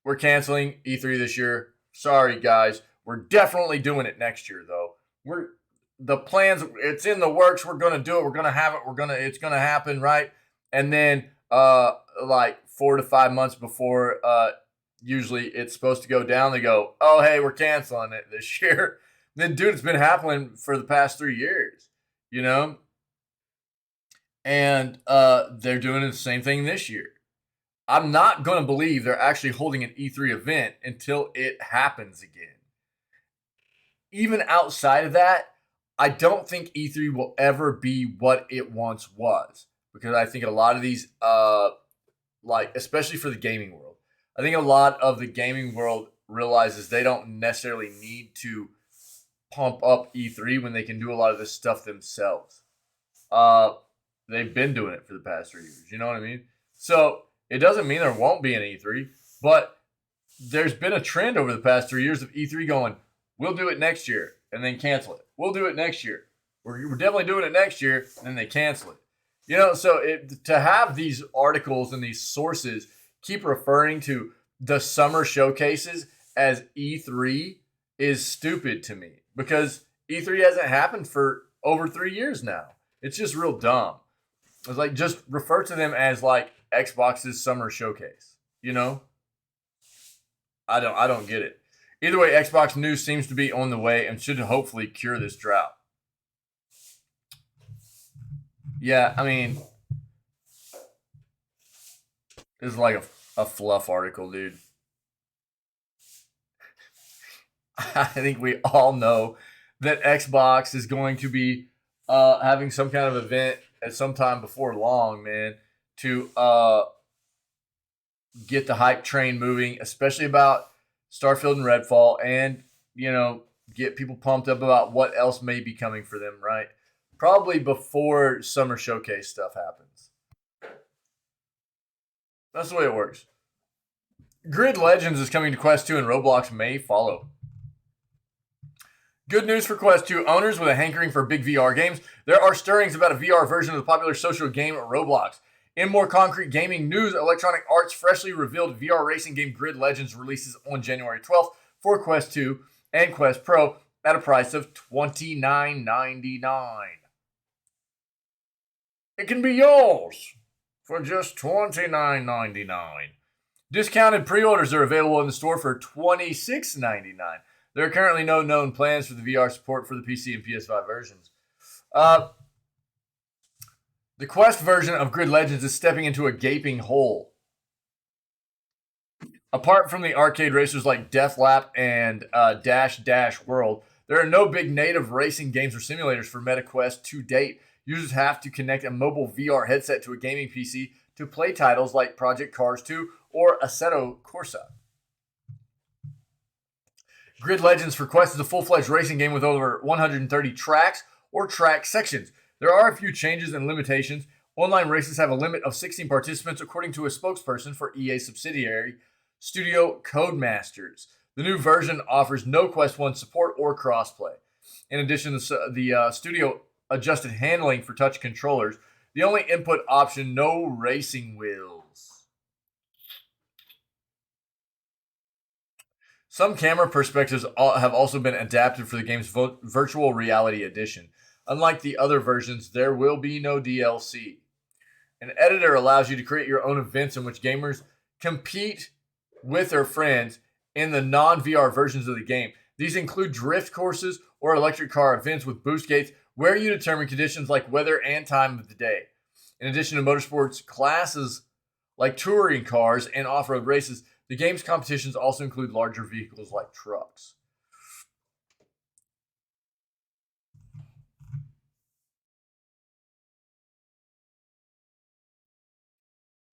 we're canceling E3 this year. Sorry, guys. We're definitely doing it next year, though. We're the plans. It's in the works. We're gonna do it. We're gonna have it. It's gonna happen, right? And then, like 4 to 5 months before, usually it's supposed to go down, they go, "Oh, hey, we're canceling it this year." Then, dude, it's been happening for the past 3 years, you know. And they're doing the same thing this year. I'm not going to believe they're actually holding an E3 event until it happens again. Even outside of that, I don't think E3 will ever be what it once was, because I think a lot of these, like especially for the gaming world, I think a lot of the gaming world realizes they don't necessarily need to pump up E3 when they can do a lot of this stuff themselves. Uh, they've been doing it for the past 3 years. You know what I mean? So it doesn't mean there won't be an E3, but there's been a trend over the past 3 years of E3 going, we'll do it next year, and then cancel it. We'll do it next year. We're definitely doing it next year, and then they cancel it. You know, so to have these articles and these sources keep referring to the summer showcases as E3 is stupid to me, because E3 hasn't happened for over 3 years now. It's just real dumb. It's like, just refer to them as like Xbox's summer showcase. You know, I don't get it. Either way, Xbox news seems to be on the way and should hopefully cure this drought. Yeah, I mean, this is like a fluff article, dude. I think we all know that Xbox is going to be having some kind of event at some time before long, man, to get the hype train moving, especially about Starfield and Redfall, and get people pumped up about what else may be coming for them, right? Probably before summer showcase stuff happens. That's the way it works. Grid Legends is coming to Quest 2, and Roblox may follow. Good news for Quest 2 owners with a hankering for big VR games. There are stirrings about a VR version of the popular social game Roblox. In more concrete gaming news, Electronic Arts freshly revealed VR racing game Grid Legends releases on January 12th for Quest 2 and Quest Pro at a price of $29.99. It can be yours for just $29.99. Discounted pre-orders are available in the store for $26.99. There are currently no known plans for the VR support for the PC and PS5 versions. The Quest version of Grid Legends is stepping into a gaping hole. Apart from the arcade racers like Deathlap and Dash Dash World, there are no big native racing games or simulators for MetaQuest to date. Users have to connect a mobile VR headset to a gaming PC to play titles like Project Cars 2 or Assetto Corsa. Grid Legends for Quest is a full-fledged racing game with over 130 tracks or track sections. There are a few changes and limitations. Online races have a limit of 16 participants, according to a spokesperson for EA subsidiary Studio Codemasters. The new version offers no Quest 1 support or crossplay. In addition, the studio adjusted handling for touch controllers. The only input option, no racing wheels. Some camera perspectives have also been adapted for the game's virtual reality edition. Unlike the other versions, there will be no DLC. An editor allows you to create your own events in which gamers compete with their friends in the non-VR versions of the game. These include drift courses or electric car events with boost gates where you determine conditions like weather and time of the day. In addition to motorsports classes like touring cars and off-road races, the game's competitions also include larger vehicles like trucks.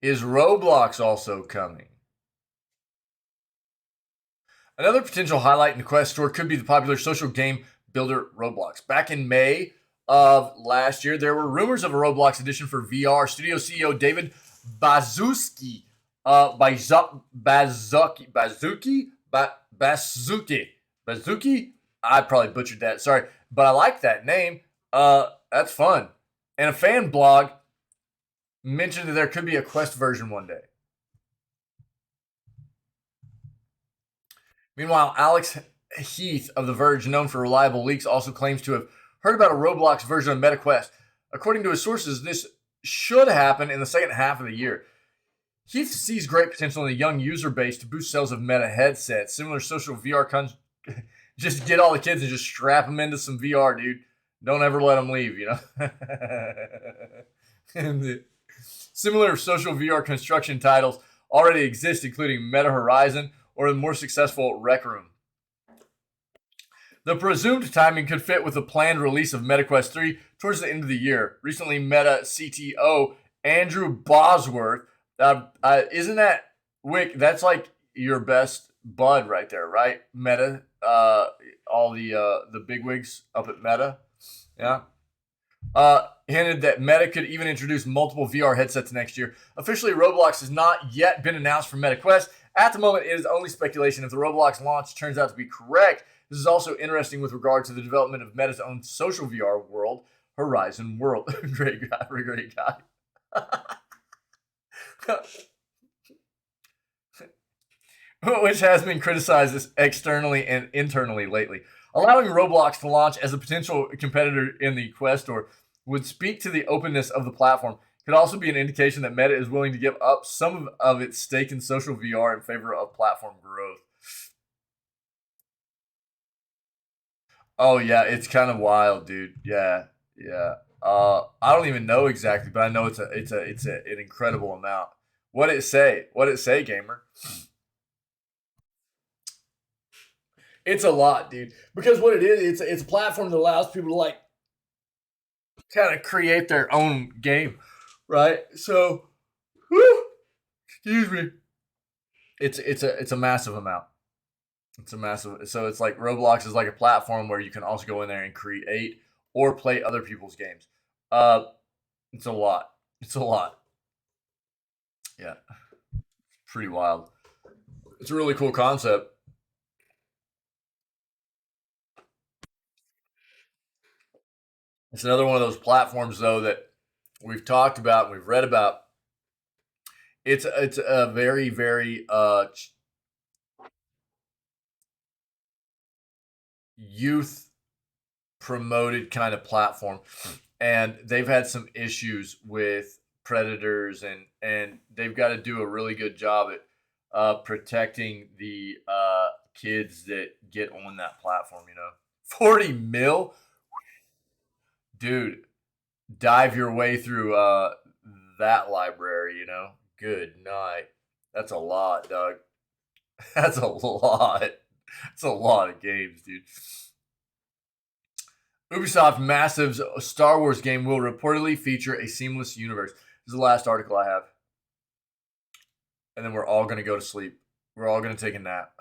Is Roblox also coming? Another potential highlight in the Quest store could be the popular social game builder Roblox. Back in May of last year, there were rumors of a Roblox edition for VR. Studio CEO David Baszucki, Bazuki. I probably butchered that. Sorry, but I like that name. That's fun. And a fan blog mentioned that there could be a Quest version one day. Meanwhile, Alex Heath of The Verge, known for reliable leaks, also claims to have heard about a Roblox version of MetaQuest. According to his sources, this should happen in the second half of the year. Heath sees great potential in the young user base to boost sales of Meta headsets. Similar social VR just get all the kids and just strap them into some VR, dude. Don't ever let them leave, you know? And similar social VR construction titles already exist, including Meta Horizon or the more successful Rec Room. The presumed timing could fit with the planned release of MetaQuest 3 towards the end of the year. Recently, Meta CTO Andrew Bosworth, isn't that Wick? That's like your best bud right there, right? Meta, all the bigwigs up at Meta, yeah. Hinted that Meta could even introduce multiple VR headsets next year. Officially, Roblox has not yet been announced for MetaQuest. At the moment, it is only speculation. If the Roblox launch turns out to be correct, this is also interesting with regard to the development of Meta's own social VR world, Horizon World. Great guy, great guy. Which has been criticized externally and internally lately. Allowing Roblox to launch as a potential competitor in the Quest Store would speak to the openness of the platform. Could also be an indication that Meta is willing to give up some of its stake in social VR in favor of platform growth. Oh yeah, it's kind of wild, dude. Yeah, yeah. I don't even know exactly, but I know it's an incredible amount. What it say? What it say, gamer? It's a lot, dude. Because what it is, it's a platform that allows people to like kind of create their own game, right? So, whew, excuse me. It's a massive amount. It's a massive. So it's like Roblox is like a platform where you can also go in there and create or play other people's games. Uh, it's a lot. It's a lot. Yeah, pretty wild. It's a really cool concept. It's another one of those platforms though that we've talked about, we've read about. It's a very very youth promoted kind of platform, and they've had some issues with predators, and they've got to do a really good job at protecting the kids that get on that platform. 40 mil, dude. Dive your way through that library. Good night. That's a lot, Doug. That's a lot. That's a lot of games, dude. Ubisoft Massive's Star Wars game will reportedly feature a seamless universe. This is the last article I have. And then we're all going to go to sleep. We're all going to take a nap.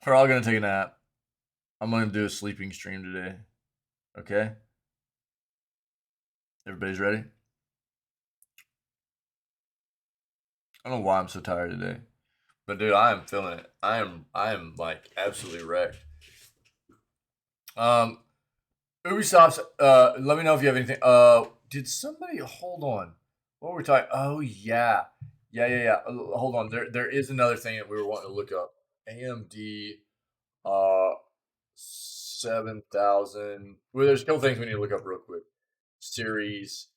We're all going to take a nap. I'm going to do a sleeping stream today. Okay? Everybody's ready? I don't know why I'm so tired today. But dude, I am feeling it. I am like absolutely wrecked. Ubisoft's let me know if you have anything. Did somebody hold on? What were we talking? Oh yeah. Yeah. Hold on. There is another thing that we were wanting to look up. AMD 7000. Well, there's a couple things we need to look up real quick. Series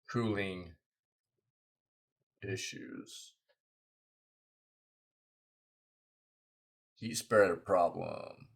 cooling issues. Heat spreader problem.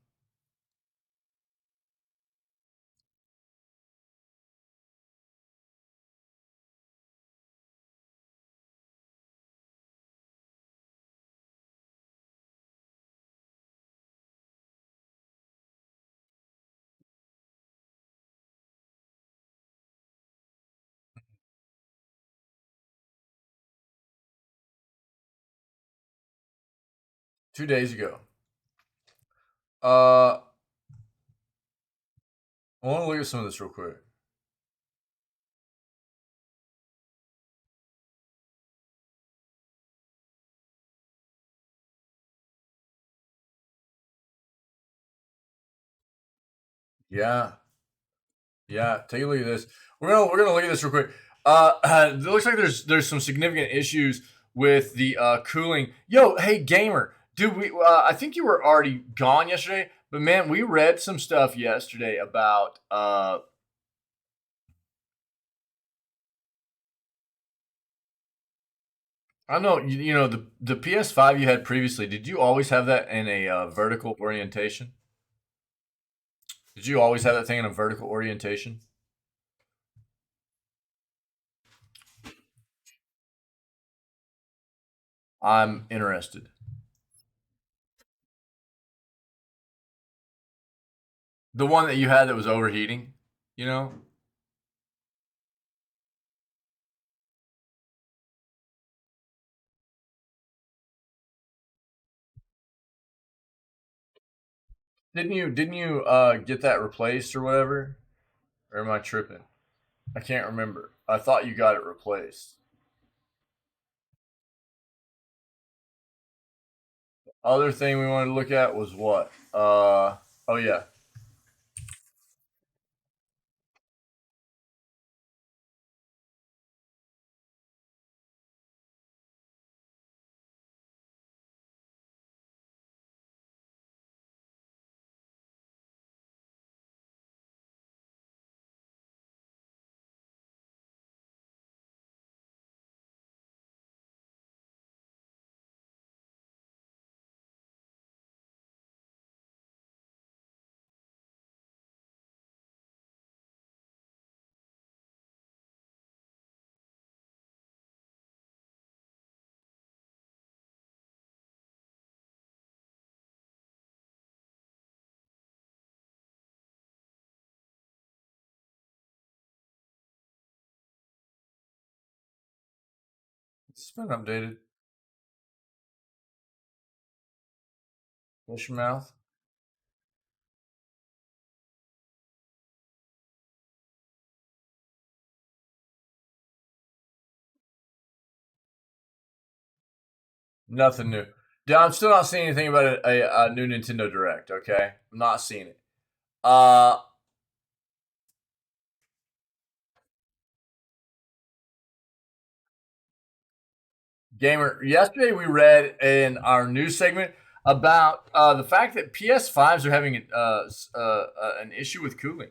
Two days ago. I want to look at some of this real quick. Yeah. Yeah, take a look at this. We're gonna look at this real quick. It looks like there's some significant issues with the cooling. Yo, hey gamer, dude, we I think you were already gone yesterday, but man, we read some stuff yesterday about I don't know, you know the PS5 you had previously. Did you always have that in a vertical orientation? Did you always have that thing in a vertical orientation? I'm interested. The one that you had that was overheating, you know? Didn't you get that replaced or whatever? Or am I tripping? I can't remember. I thought you got it replaced. Other thing we wanted to look at was what? Oh yeah. It's been updated. Wash your mouth. Nothing new. Dude, I'm still not seeing anything about a new Nintendo Direct. Okay, I'm not seeing it. Uh, Gamer, yesterday we read in our news segment about the fact that PS5s are having an issue with cooling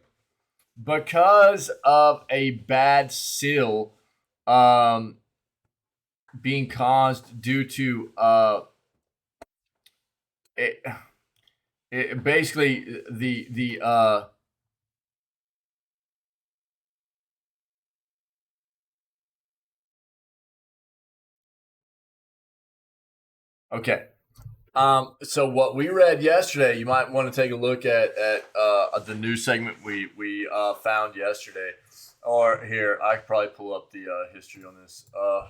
because of a bad seal um, being caused due to it, basically the okay. So what we read yesterday, you might want to take a look at the news segment we found yesterday. Or here, I could probably pull up the history on this. Uh,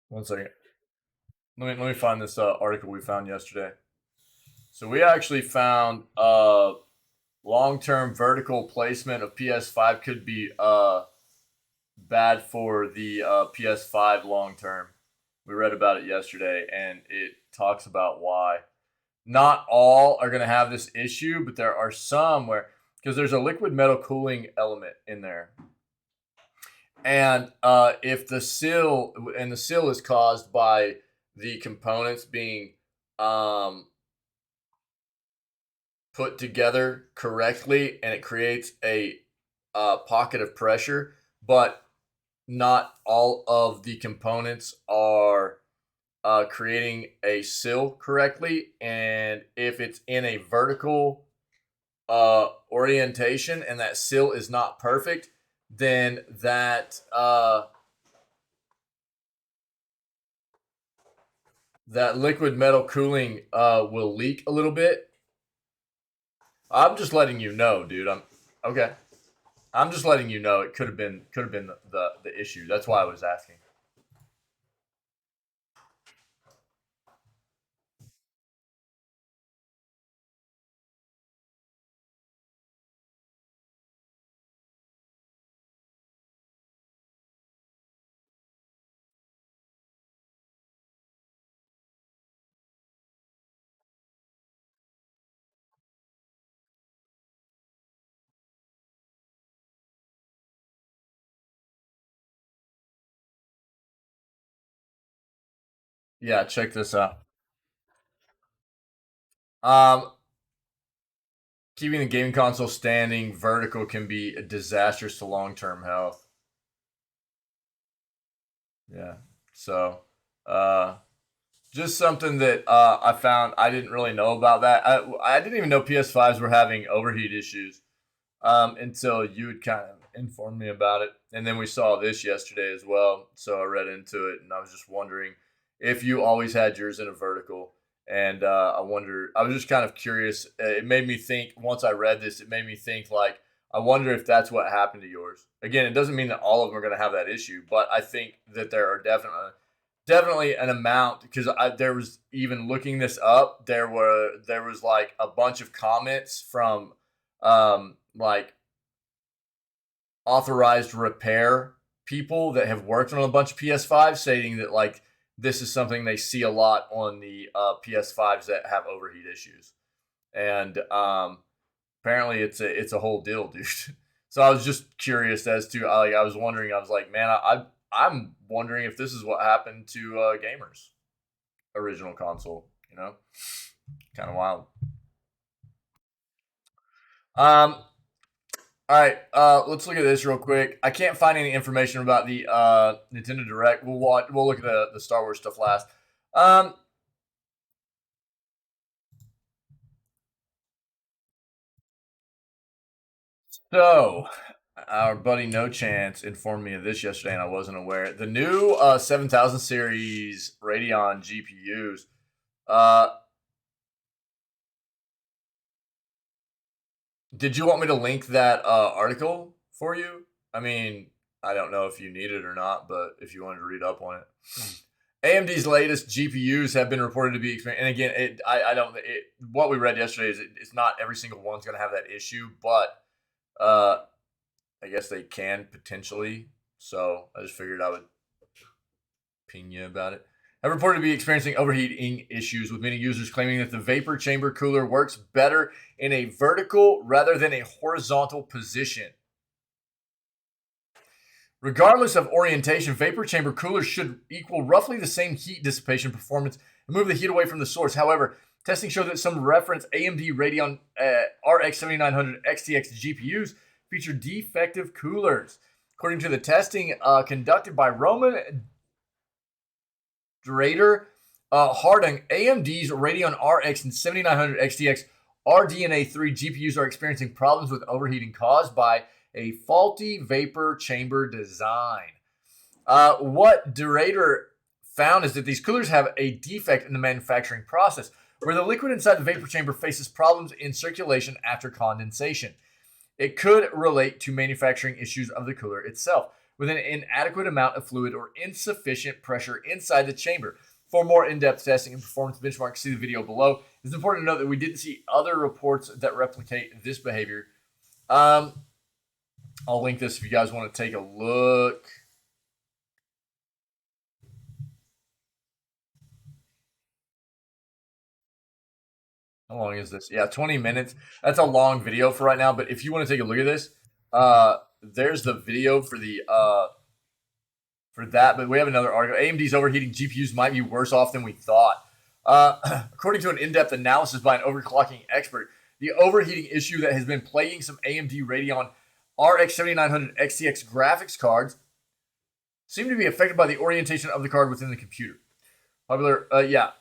1 second. Let me find this article we found yesterday. So we actually found long-term vertical placement of PS5 could be bad for the PS5 long term. We read about it yesterday, and it talks about why. Not all are going to have this issue, but there are some where because there's a liquid metal cooling element in there. And if the seal is caused by the components being put together correctly, and it creates a pocket of pressure, but not all of the components are creating a seal correctly. And if it's in a vertical orientation and that seal is not perfect, then that liquid metal cooling will leak a little bit. I'm just letting you know, dude. I'm just letting you know it could have been the issue. That's why I was asking. Yeah, check this out. Um, Keeping the gaming console standing vertical can be disastrous to long-term health. Yeah. So, just something that I found I didn't really know about that. I didn't even know PS5s were having overheat issues until you had kind of informed me about it. And then we saw this yesterday as well. So I read into it, and I was just wondering if you always had yours in a vertical. And I was just kind of curious. It made me think, once I read this, it made me think, like, I wonder if that's what happened to yours. Again, it doesn't mean that all of them are going to have that issue, but I think that there are definitely an amount, because there was, even looking this up, there was like a bunch of comments from like authorized repair people that have worked on a bunch of PS5s, saying that, like, this is something they see a lot on the PS5s that have overheat issues. And apparently it's a whole deal, dude. So I was just curious as to, I was wondering, I was like, man, I'm wondering if this is what happened to gamers original console, kind of wild. um all right, let's look at this real quick. I can't find any information about the Nintendo Direct. We'll look at the Star Wars stuff last. um so our buddy No Chance informed me of this yesterday, and I wasn't aware. The new 7000 series Radeon GPUs. uh Did you want me to link that article for you? I mean, I don't know if you need it or not, but if you wanted to read up on it. AMD's latest GPUs have been reported to be experiencing, and again, what we read yesterday is it's not every single one's going to have that issue, but uh, I guess they can potentially. So I just figured I would ping you about it. Have reported to be experiencing overheating issues, with many users claiming that the vapor chamber cooler works better in a vertical rather than a horizontal position. Regardless of orientation, vapor chamber coolers should equal roughly the same heat dissipation performance and move the heat away from the source. However, testing showed that some reference AMD Radeon RX 7900 XTX GPUs feature defective coolers. According to the testing conducted by Roman Drader Harding, AMD's Radeon RX and 7900 XTX RDNA 3 GPUs are experiencing problems with overheating caused by a faulty vapor chamber design. What Derator found is that these coolers have a defect in the manufacturing process, where the liquid inside the vapor chamber faces problems in circulation after condensation. It could relate to manufacturing issues of the cooler itself, with an inadequate amount of fluid or insufficient pressure inside the chamber. For more in-depth testing and performance benchmarks, see the video below. It's important to note that we didn't see other reports that replicate this behavior. I'll link this if you guys want to take a look. How long is this? Yeah, 20 minutes. That's a long video for right now, but if you want to take a look at this, there's the video for the for that, but we have another article. AMD's overheating GPUs might be worse off than we thought. According to an in-depth analysis by an overclocking expert, the overheating issue that has been plaguing some AMD Radeon RX 7900 XTX graphics cards seem to be affected by the orientation of the card within the computer.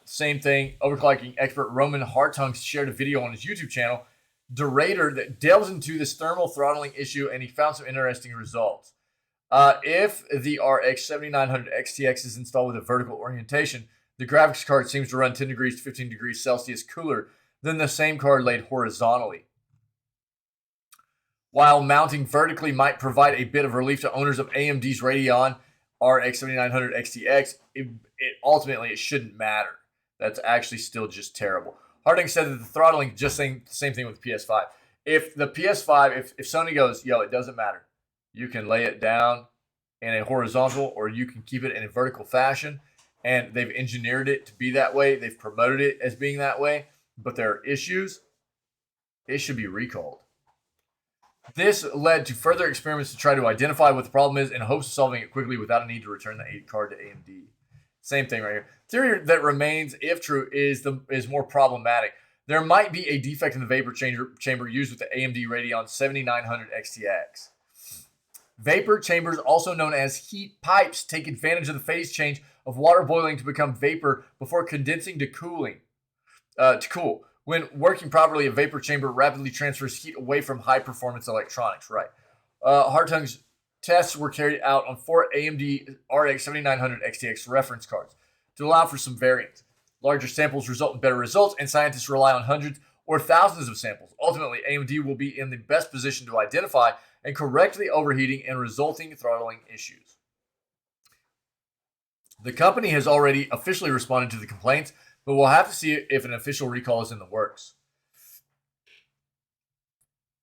Same thing. Overclocking expert Roman Hartung shared a video on his YouTube channel, Derator, that delves into this thermal throttling issue, and he found some interesting results. If the RX 7900 XTX is installed with a vertical orientation, the graphics card seems to run 10 degrees to 15 degrees Celsius cooler than the same card laid horizontally. While mounting vertically might provide a bit of relief to owners of AMD's Radeon RX 7900 XTX, it shouldn't matter. That's actually still just terrible. Harding said that the throttling, just saying the same thing with the PS5. If the PS5, if Sony goes, yo, it doesn't matter. You can lay it down in a horizontal or you can keep it in a vertical fashion. And they've engineered it to be that way. They've promoted it as being that way. But there are issues. It should be recalled. This led to further experiments to try to identify what the problem is in hopes of solving it quickly without a need to return the card to AMD. Same thing right here. Theory that remains, if true, is more problematic. There might be a defect in the vapor chamber used with the AMD Radeon 7900 XTX. Vapor chambers, also known as heat pipes, take advantage of the phase change of water boiling to become vapor before condensing to cool. When working properly, a vapor chamber rapidly transfers heat away from high-performance electronics. Right. Hartung's tests were carried out on 4 AMD RX 7900 XTX reference cards to allow for some variance. Larger samples result in better results, and scientists rely on hundreds or thousands of samples. Ultimately, AMD will be in the best position to identify and correct the overheating and resulting throttling issues. The company has already officially responded to the complaints, but we'll have to see if an official recall is in the works.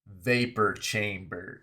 Vapor chamber.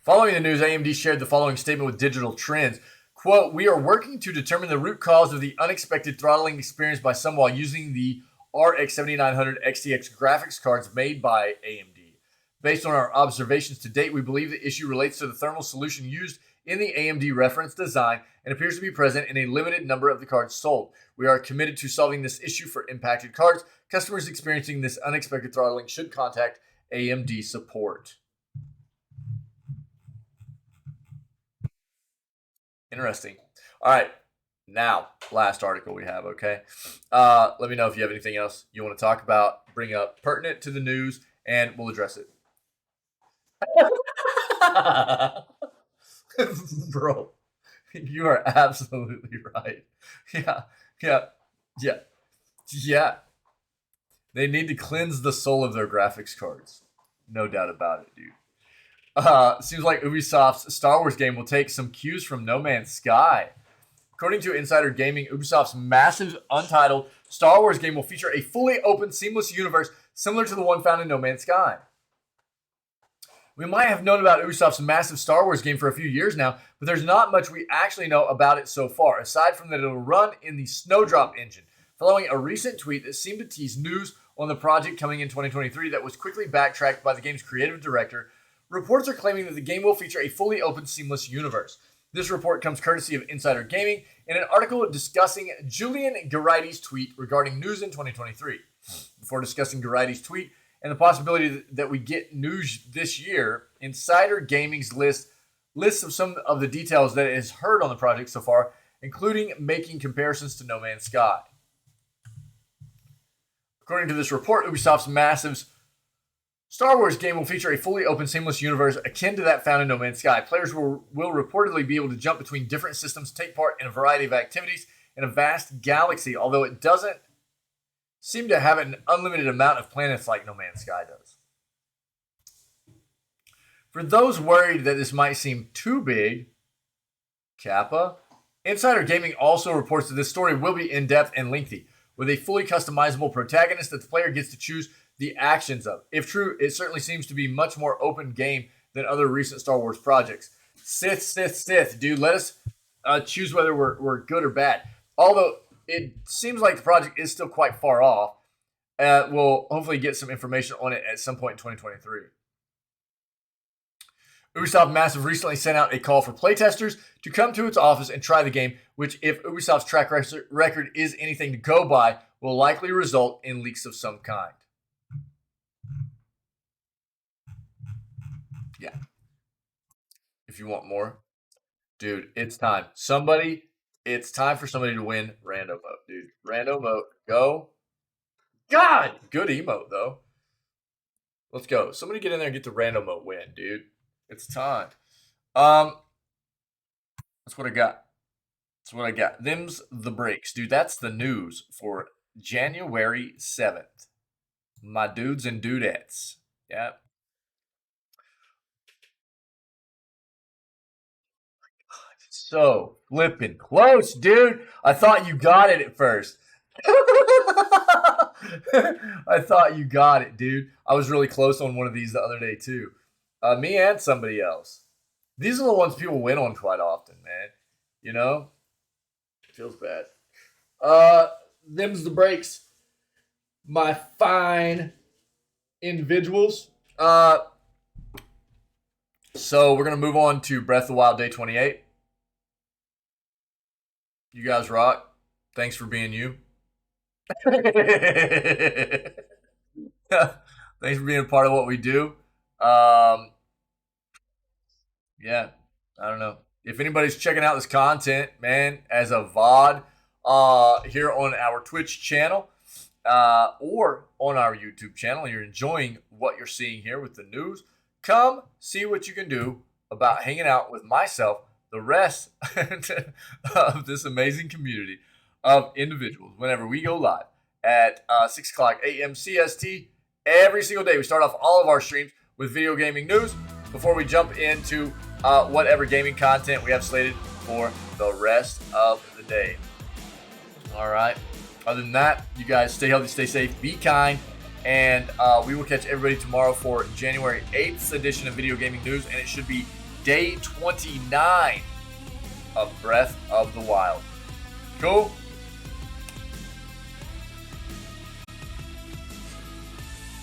Following the news, AMD shared the following statement with Digital Trends. Quote, "We are working to determine the root cause of the unexpected throttling experienced by some while using the RX 7900 XTX graphics cards made by AMD. Based on our observations to date, we believe the issue relates to the thermal solution used in the AMD reference design and appears to be present in a limited number of the cards sold. We are committed to solving this issue for impacted cards. Customers experiencing this unexpected throttling should contact AMD support." Interesting. All right. Now, last article we have, okay? Let me know if you have anything else you want to talk about, bring up, pertinent to the news, and we'll address it. Bro, you are absolutely right. Yeah. They need to cleanse the soul of their graphics cards. No doubt about it, dude. Seems like Ubisoft's Star Wars game will take some cues from No Man's Sky. According to Insider Gaming, Ubisoft's massive, untitled Star Wars game will feature a fully open, seamless universe similar to the one found in No Man's Sky. We might have known about Ubisoft's massive Star Wars game for a few years now, but there's not much we actually know about it so far, aside from that it'll run in the Snowdrop engine, following a recent tweet that seemed to tease news on the project coming in 2023 that was quickly backtracked by the game's creative director. Reports are claiming that the game will feature a fully open, seamless universe. This report comes courtesy of Insider Gaming in an article discussing Julian Garrity's tweet regarding news in 2023. Before discussing Garrity's tweet and the possibility that we get news this year, Insider Gaming's lists of some of the details that it has heard on the project so far, including making comparisons to No Man's Sky. According to this report, Ubisoft's massive Star Wars game will feature a fully open, seamless universe akin to that found in No Man's Sky. Players will reportedly be able to jump between different systems, take part in a variety of activities in a vast galaxy, although it doesn't seem to have an unlimited amount of planets like No Man's Sky does. For those worried that this might seem too big, Kappa, Insider Gaming also reports that this story will be in-depth and lengthy, with a fully customizable protagonist that the player gets to choose the actions of. If true, it certainly seems to be much more open game than other recent Star Wars projects. Sith, dude. Let us choose whether we're good or bad. although it seems like the project is still quite far off, we'll hopefully get some information on it at some point in 2023. Ubisoft Massive recently sent out a call for playtesters to come to its office and try the game, which, if Ubisoft's track record is anything to go by, will likely result in leaks of some kind. Yeah. If you want more, dude, it's time. It's time for somebody to win rando vote, dude. Rando vote, go. God, good emote though. Let's go. Somebody get in there and get the rando vote win, dude. It's time. That's what I got. That's what I got. Them's the breaks, dude. That's the news for January 7th. My dudes and dudettes. Yep. So flipping close, dude. I thought you got it at first. I thought you got it, dude. I was really close on one of these the other day too. Me and somebody else. These are the ones people win on quite often, man. You know? Feels bad. Them's the breaks. My fine individuals. So we're gonna move on to Breath of the Wild Day 28. You guys rock. Thanks for being you. Thanks for being a part of what we do. Yeah, I don't know. If anybody's checking out this content, man, as a VOD here on our Twitch channel or on our YouTube channel, and you're enjoying what you're seeing here with the news, come see what you can do about hanging out with myself, the rest of this amazing community of individuals whenever we go live at 6 o'clock a.m. CST every single day. We start off all of our streams with video gaming news before we jump into whatever gaming content we have slated for the rest of the day. All right. Other than that, you guys stay healthy, stay safe, be kind, and we will catch everybody tomorrow for January 8th edition of Video Gaming News, and it should be day 29 of Breath of the Wild. Cool?